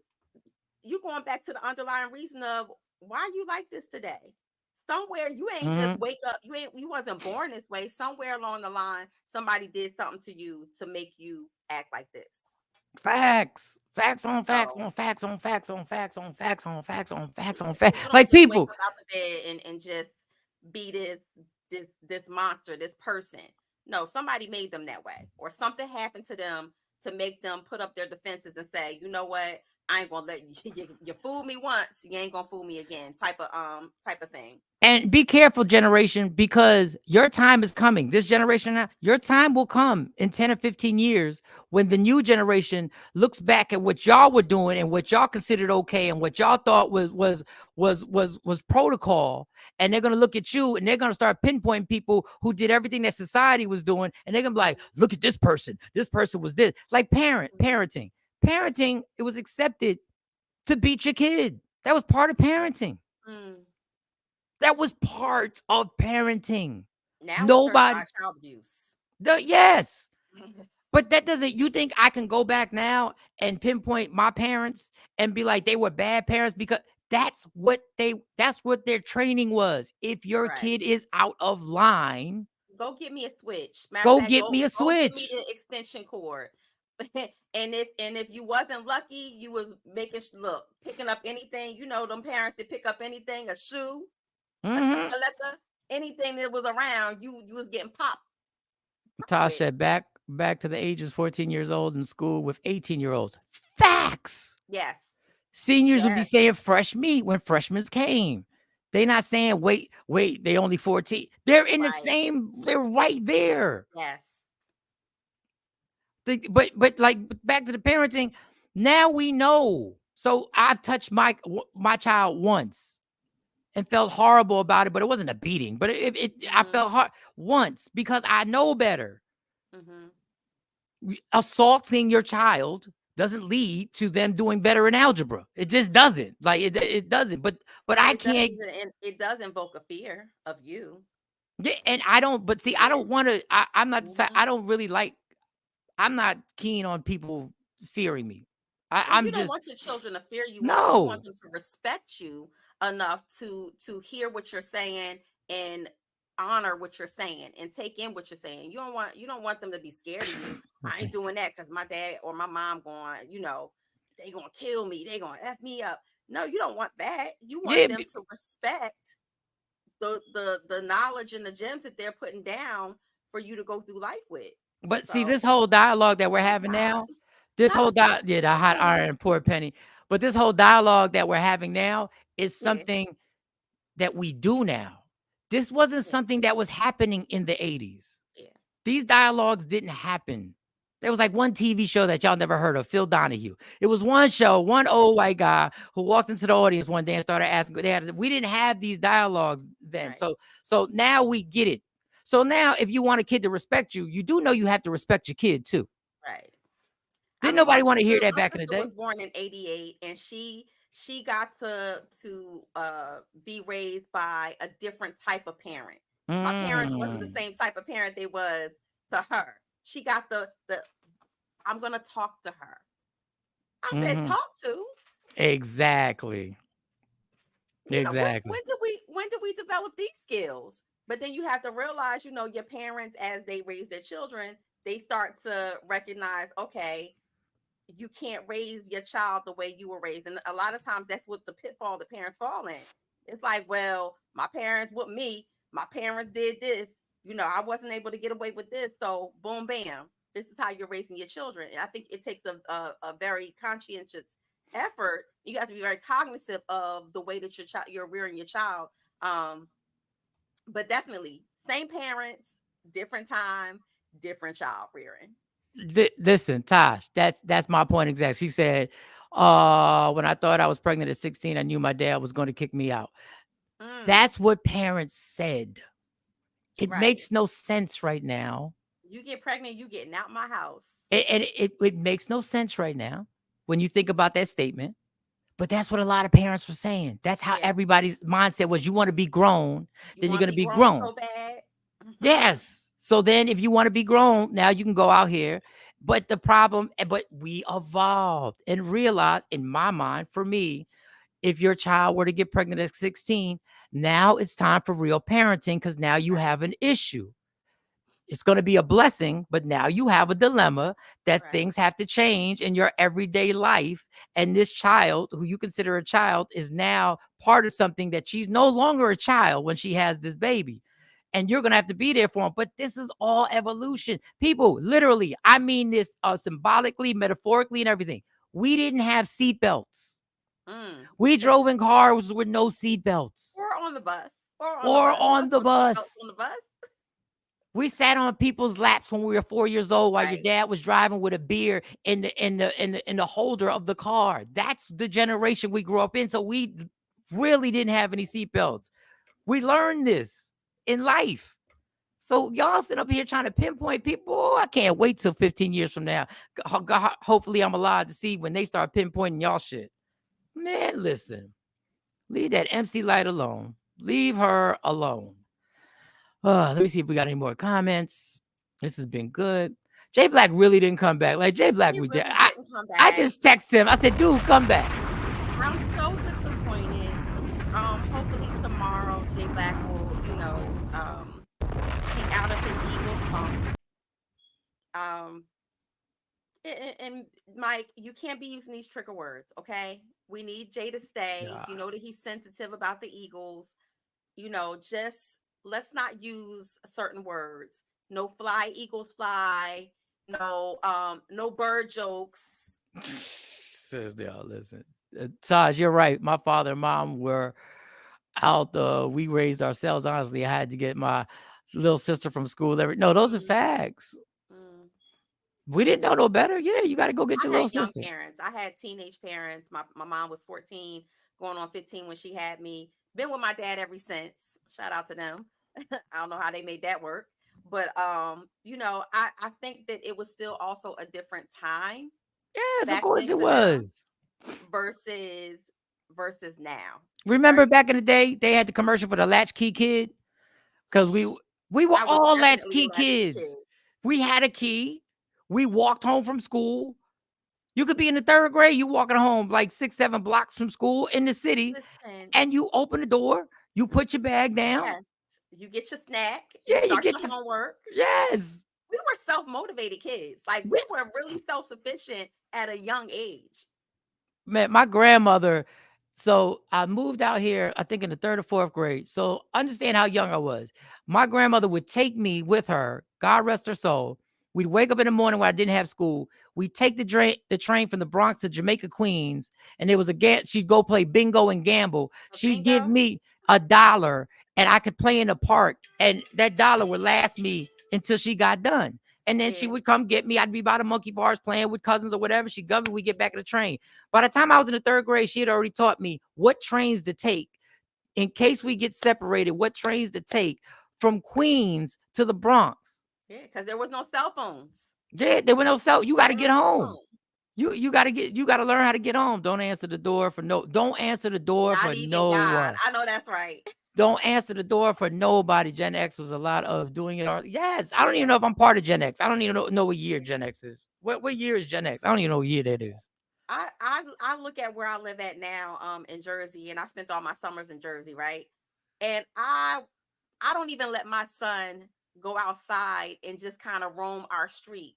You going back to the underlying reason of why you like this today. Somewhere you ain't just Mm-hmm. wake up, you wasn't born this way. Somewhere along the line, somebody did something to you to make you act like this. Facts. Facts on facts So on facts on facts on facts on facts on facts on facts on yeah, facts. people don't Like just wake people. up out the bed and just be this monster, this person. No, somebody made them that way, or something happened to them to make them put up their defenses and say, you know what, I ain't gonna let you fool me once, you ain't gonna fool me again, type of thing. And be careful, generation, because your time is coming. This generation now, your time will come in 10 or 15 years when the new generation looks back at what y'all were doing and what y'all considered okay and what y'all thought was protocol. And they're gonna look at you and they're gonna start pinpointing people who did everything that society was doing, and they're gonna be like, look at this person. This person was this. Like parenting. Parenting, it was accepted to beat your kid. That was part of parenting. Mm. That was part of parenting. Now it's Nobody, certified child abuse. yes. But that doesn't, you think I can go back now and pinpoint my parents and be like, they were bad parents? Because that's what their training was. If your Right. kid is out of line, Go get me a switch. Matter of go fact, get go me a go get me switch. the extension cord. And if you wasn't lucky, you was look picking up anything. You know them parents that pick up anything, a shoe, a Mm-hmm. chocolate, anything that was around. You was getting popped with. Tasha, back to the ages 14 years old in school with 18-year-olds. Facts. Yes, Seniors would be yes, saying fresh meat when freshmen came. They not saying wait, they only 14. They're in the right, same, they're right there. yes. But like back to the parenting, now we know. So I've touched my child once and felt horrible about it, but it wasn't a beating. But I Mm-hmm, felt hard once because I know better. mm-hmm. Assaulting your child doesn't lead to them doing better in algebra. It just doesn't. Like it doesn't. But But I it does, can't. and it does invoke a fear of you. Yeah, and I don't. But see, I Yeah. don't want to. I'm not. Mm-hmm, I don't really like. I'm not keen on people fearing me. Well, I'm you don't just want your children to fear you off. You want no. them to respect you enough to hear what you're saying and honor what you're saying and take in what you're saying. You don't want them to be scared of you. I ain't doing that because my dad or my mom going, they gonna kill me. They gonna F me up. No, you don't want that. You want Yeah, them to respect the knowledge and the gems that they're putting down for you to go through life with. but see, So, this whole dialogue that we're oh having God, now, this not whole the poor, yeah, the poor hot penny. iron and poor penny. But this whole dialogue that we're having now is Yeah, something that we do now. This wasn't yeah, something that was happening in the 80s. yeah. These dialogues didn't happen. There was like one TV show that y'all never heard of, Phil Donahue. It was one show, one old white guy who walked into the audience one day and started asking. We didn't have these dialogues then. Right, So now we get it. So now if you want a kid to respect you, you do know you have to respect your kid too. right. I Didn't mean, my nobody want to sister, hear that my back in the sister day? was born in '88, and she got to be raised by a different type of parent. My parents wasn't the Mm, same type of parent they was to her. She got the I'm gonna talk to her. I said, mhm. talk to. Exactly. When Exactly. did we develop these skills? But then you have to realize, your parents as they raise their children, they start to recognize, okay, you can't raise your child the way you were raised. And a lot of times that's what the pitfall the parents fall in. It's like, well, my parents with me, my parents did this, I wasn't able to get away with this. So boom, bam, this is how you're raising your children. And I think it takes a very conscientious effort. You have to be very cognizant of the way that you're rearing your child. Um, but definitely same parents, different time, different child rearing. Listen, Tosh, that's my point exactly. She said, when I thought I was pregnant at 16, I knew my dad was going to kick me out. Mm, That's what parents said. It right. makes no sense right now. You get pregnant, you getting out my house. And it makes no sense right now when you think about that statement. But that's what a lot of parents were saying. That's how Yeah. everybody's mindset was. You want to be grown, You then you're want to going to be be grown grown. so bad. Yes. So then if you want to be grown, now you can go out here. But but we evolved and realized, in my mind, for me, if your child were to get pregnant at 16, now it's time for real parenting because now you Right. have an issue. It's going to be a blessing, but now you have a dilemma that Right. things have to change in your everyday life. And this child, who you consider a child, is now part of something that she's no longer a child when she has this baby. And you're going to have to be there for him. But this is all evolution. People, literally, I mean this symbolically, metaphorically, and everything. We didn't have seatbelts. Mm. We drove in cars with no seatbelts Or on the bus. Or on the or bus. on Let's the put seatbelts bus. on the bus. We sat on people's laps when we were 4 years old while your Right. dad was driving with a beer in the holder of the car. That's the generation we grew up in. So we really didn't have any seatbelts. We learned this in life. So y'all sit up here trying to pinpoint people. Oh, I can't wait till 15 years from now. Hopefully I'm alive to see when they start pinpointing y'all shit. Man, listen. Leave that MC Light alone. Leave her alone. Let me see if we got any more comments. This has been good. Jay Black really didn't come back. Like Jay Black, He we did. really didn't come I back. just texted him. I said, dude, come back. I'm so disappointed. Hopefully tomorrow Jay Black will, be out of his Eagles funk. Um, and Mike, you can't be using these trigger words, okay? We need Jay to stay. Yeah. You know that he's sensitive about the Eagles. Just let's not use certain words. No fly, Eagles fly. No bird jokes. Says they all listen. Taj, you're right. My father and mom were out. We raised ourselves. Honestly, I had to get my little sister from school. No, those are Mm, facts. mm. We didn't know no better. Yeah, you got to go get your I little had young sister. parents. I had teenage parents. My mom was 14, going on 15 when she had me. Been with my dad ever since. Shout out to them. I don't know how they made that work. But I think that it was still also a different time Yes, of back course then it for was. them versus now. Remember Very back in the day, they had the commercial for the latchkey kid. Because we were I was all definitely a latchkey latchkey kid. kids. We had a key. We walked home from school. You could be in the 3rd grade, you walking home like 6, 7 blocks from school in the city, Listen, and you open the door, you put your bag down. yes, you get your snack, you Yeah, you start get your this. homework. Yes. We were self-motivated kids. Like we were really self-sufficient at a young age. Man, my grandmother. So I moved out here, I think in the 3rd or 4th grade. So understand how young I was. My grandmother would take me with her. God rest her soul. We'd wake up in the morning when I didn't have school. We'd take the train from the Bronx to Jamaica, Queens, and there was she'd go play bingo and gamble. A She'd give bingo. me $1, and I could play in the park, and that dollar would last me until she got done. And then she Yeah, would come get me. I'd be by the monkey bars playing with cousins or whatever. She'd go me. We get back in the train. By the time I was in the 3rd grade, she had already taught me what trains to take in case we get separated, what trains to take from Queens to the Bronx. yeah, because there was no cell phones. Yeah, there were no cell. You got There to was get no home. phone. You got to learn how to get home. Don't answer the door for no. Don't answer the door Not for even no God. one. I know that's right. Don't answer the door for nobody. Gen X was a lot of doing it. Yes, I don't even Yeah. know if I'm part of Gen X. I don't even know what year Gen X is. What year is Gen X? I don't even know what year that is. I look at where I live at now, in Jersey, and I spent all my summers in Jersey, right? And I don't even let my son go outside and just kind of roam our street.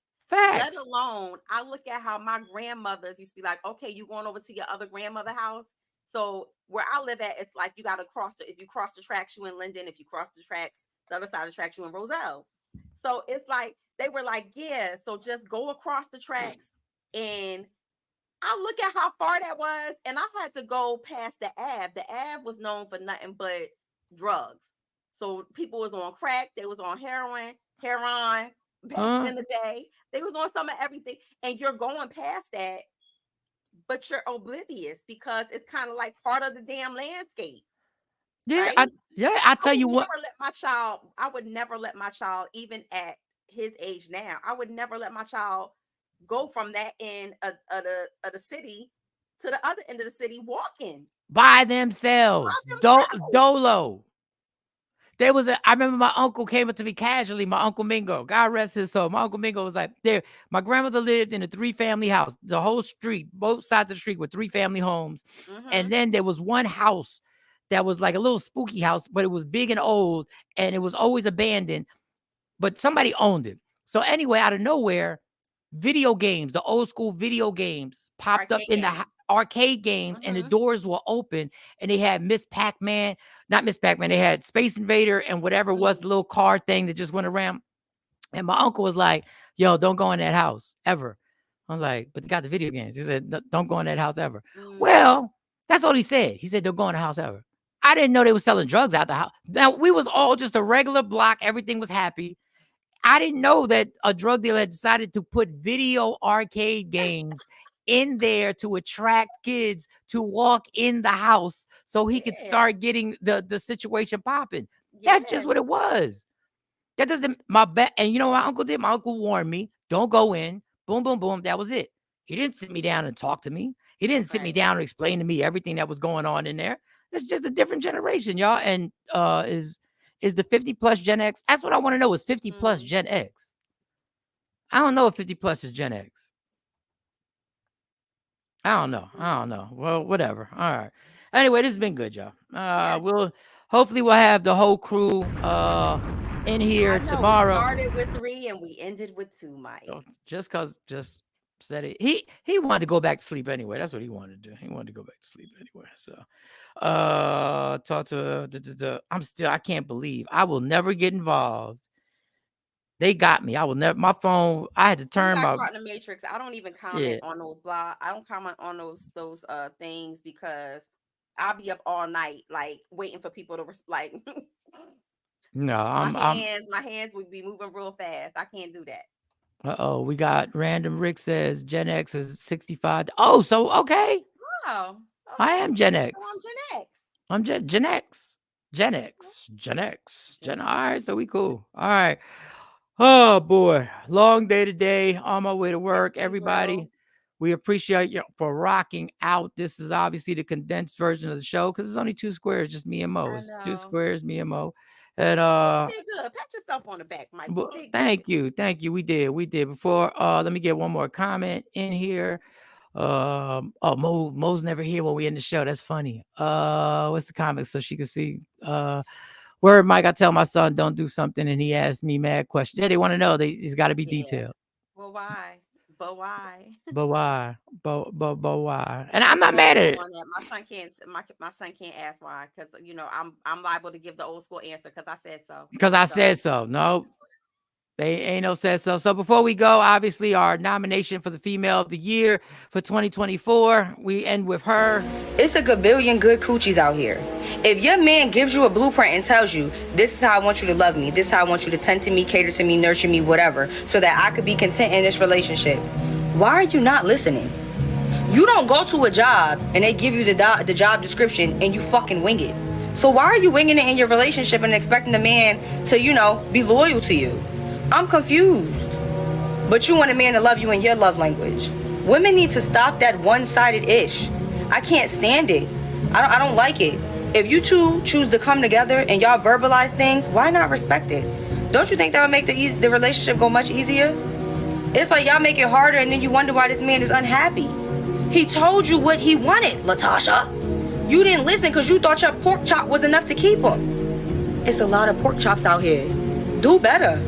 Let Facts. alone, I look at how my grandmothers used to be like, okay, you going over to your other grandmother house. So where I live at, it's like you got to if you cross the tracks, you in Linden. If you cross the tracks, the other side of the tracks, you in Roselle. So it's like, they were like, yeah, so just go across the tracks. And I look at how far that was, and I had to go past the Ave. The Ave was known for nothing but drugs. So people was on crack, they was on heroin back Huh? in the day. They was on some of everything. And you're going past that, but you're oblivious because it's kind of like part of the damn landscape, Yeah, right? I I tell would you what. never let my child, I would never let my child, even at his age now, I would never let my child go from that end of the city to the other end of the city walking By by themselves. themselves. Dolo. I remember my uncle came up to me casually, my Uncle Mingo. God rest his soul. My Uncle Mingo was like, there. My grandmother lived in a 3-family house. The whole street, both sides of the street were 3-family homes. And Mm-hmm. then there was one house that was like a little spooky house, but it was big and old, and it was always abandoned, but somebody owned it. So anyway, out of nowhere, video games, the old school video games popped up Arcade in the games. arcade games, and the Mm-hmm. doors were open, and they had Miss Pac-Man, not Miss Pac-Man, they had Space Invader and whatever was Mm-hmm. the little car thing that just went around. And my uncle was like, yo, don't go in that house ever. I'm like, but they got the video games. He said, don't go in that house ever. Mm-hmm. Well, that's all he said. He said, don't go in the house ever. I didn't know they were selling drugs out the house. Now, we was all just a regular block. Everything was happy. I didn't know that a drug dealer had decided to put video arcade games in there to attract kids to walk in the house so he could Yeah. start getting the situation popping. That's just Yes. what it was. That doesn't my bet. And you know what my uncle did? My uncle warned me, don't go in. Boom, boom, boom. That was it. He didn't sit me down and talk to me. He didn't sit me Right. down and explain to me everything that was going on in there. It's just a different generation, y'all. And is the 50 plus Gen X? That's what I want to know. Is 50 plus Mm-hmm. Gen X? I don't know if 50 plus is Gen X. I don't know. I Mm-hmm. don't know. Well, whatever. All right. Anyway, this has been good, y'all. Yes. We'll hopefully we'll have the whole crew in I here know we tomorrow. started with 3 and we ended with 2, Mike. Just said it. He wanted to go back to sleep anyway. That's what he wanted to do. He wanted to go back to sleep anyway. So talk to I can't believe I will never get involved. They got me. I will never my phone. I had to We turn got my caught in the matrix. I don't even comment yeah. on those I don't comment on those things because I'll be up all night like waiting for people to like No, I'm my hands would be moving real fast. I can't do that. uh-oh. We got random Rick says Gen X is 65. Oh, so okay. Oh, I okay. am Gen So I'm X. Gen X. I'm Gen X. Gen X. Gen X. Gen All X. right, so we cool. All right. Oh boy, long day today. On my way to Yes, work. we will. Everybody, we appreciate you for rocking out. This is obviously the condensed version of the show because it's only 2 squares, just me and Mo. I It's two know. squares, me and Mo. And You did good. Pat yourself on the back, Mike. You well, did good. thank you, thank you. We did. Before, let me get one more comment in here. Mo's never here when we end the show. That's funny. What's the comic so she can see? Word, Mike, I tell my son don't do something and he asked me mad questions. Yeah, they want to know. It's got to be detailed. Well, why? But why? But why? But why? And I'm not mad at it. My son can't. My son can't ask why, because I'm liable to give the old school answer because I said so. Because I said so. No, they ain't no said so. So before we go, obviously our nomination for the Female of the Year for 2024, we end with her. It's a gabillion good coochies out here. If your man gives you a blueprint and tells you, this is how I want you to love me, this is how I want you to tend to me, cater to me, nurture me, whatever, so that I could be content in this relationship, why are you not listening? You don't go to a job and they give you the job description and you fucking wing it. So why are you winging it in your relationship and expecting the man to, be loyal to you? I'm confused. But you want a man to love you in your love language. Women need to stop that one-sided ish. I can't stand it. I don't like it. If you two choose to come together and y'all verbalize things, why not respect it? Don't you think that would make the relationship go much easier? It's like y'all make it harder and then you wonder why this man is unhappy. He told you what he wanted, Latasha. You didn't listen because you thought your pork chop was enough to keep him. It's a lot of pork chops out here. Do better.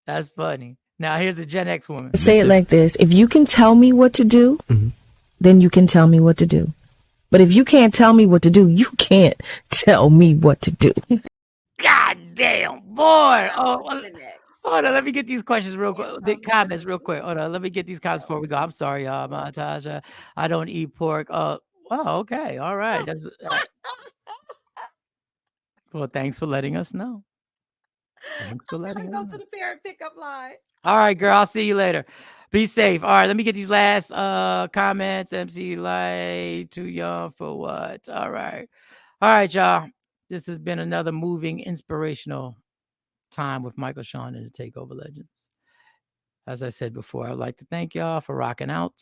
That's funny. Now here's a Gen X woman. Say it like this. If you can tell me what to do, then you can tell me what to do. But if you can't tell me what to do, you can't tell me what to do. God damn, boy. Oh, hold on. Let me get these questions real quick. The comments real quick. Hold on. Let me get these comments before we go. I'm sorry, Montage. I don't eat pork. Oh, okay. All right. That's well, thanks for letting us know. Thanks for letting us know. Go to the parent pickup line. All right, girl. I'll see you later. Be safe. All right, let me get these last comments. MC Light, too young for what? All right, y'all. This has been another moving, inspirational time with Michael Shawn and the Takeover Legends. As I said before, I'd like to thank y'all for rocking out.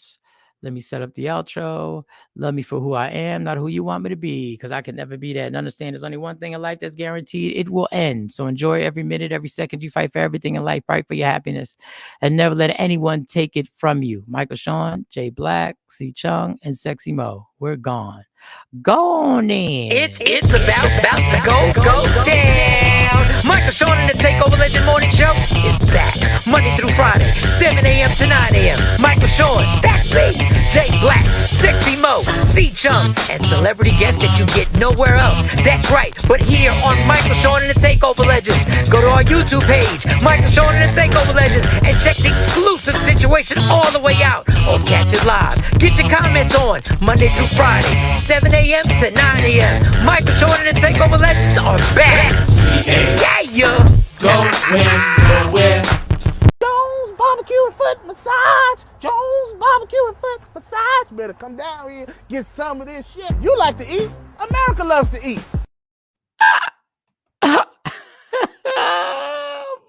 Let me set up the outro. Love me for who I am, not who you want me to be, because I can never be that. And understand there's only one thing in life that's guaranteed. It will end. So enjoy every minute, every second. You fight for everything in life. Fight for your happiness. And never let anyone take it from you. Michael Shawn, Jay Black, C Chung, and Sexy Mo. We're gone. Gone in. It's about to go down. Michael Shawn and the Takeover Legend Morning Show is back. Monday through Friday, 7 a.m. to 9 a.m. Michael Shawn, that's me. Jay Black, Sexy Mo, C Chung, and celebrity guests that you get nowhere else. That's right, but here on Michael Shawn and the Takeover Legends. Go to our YouTube page, Michael Shawn and the Takeover Legends, and check the exclusive situation all the way out. Or catch it live. Get your comments on Monday through Friday, 7 a.m. to 9 a.m. Michael Shawn and the Takeover Legends are back. Yeah. Going nowhere. Jones Barbecue and Foot Massage. Jones Barbecue and Foot Massage. You better come down here, get some of this shit. You like to eat. America loves to eat.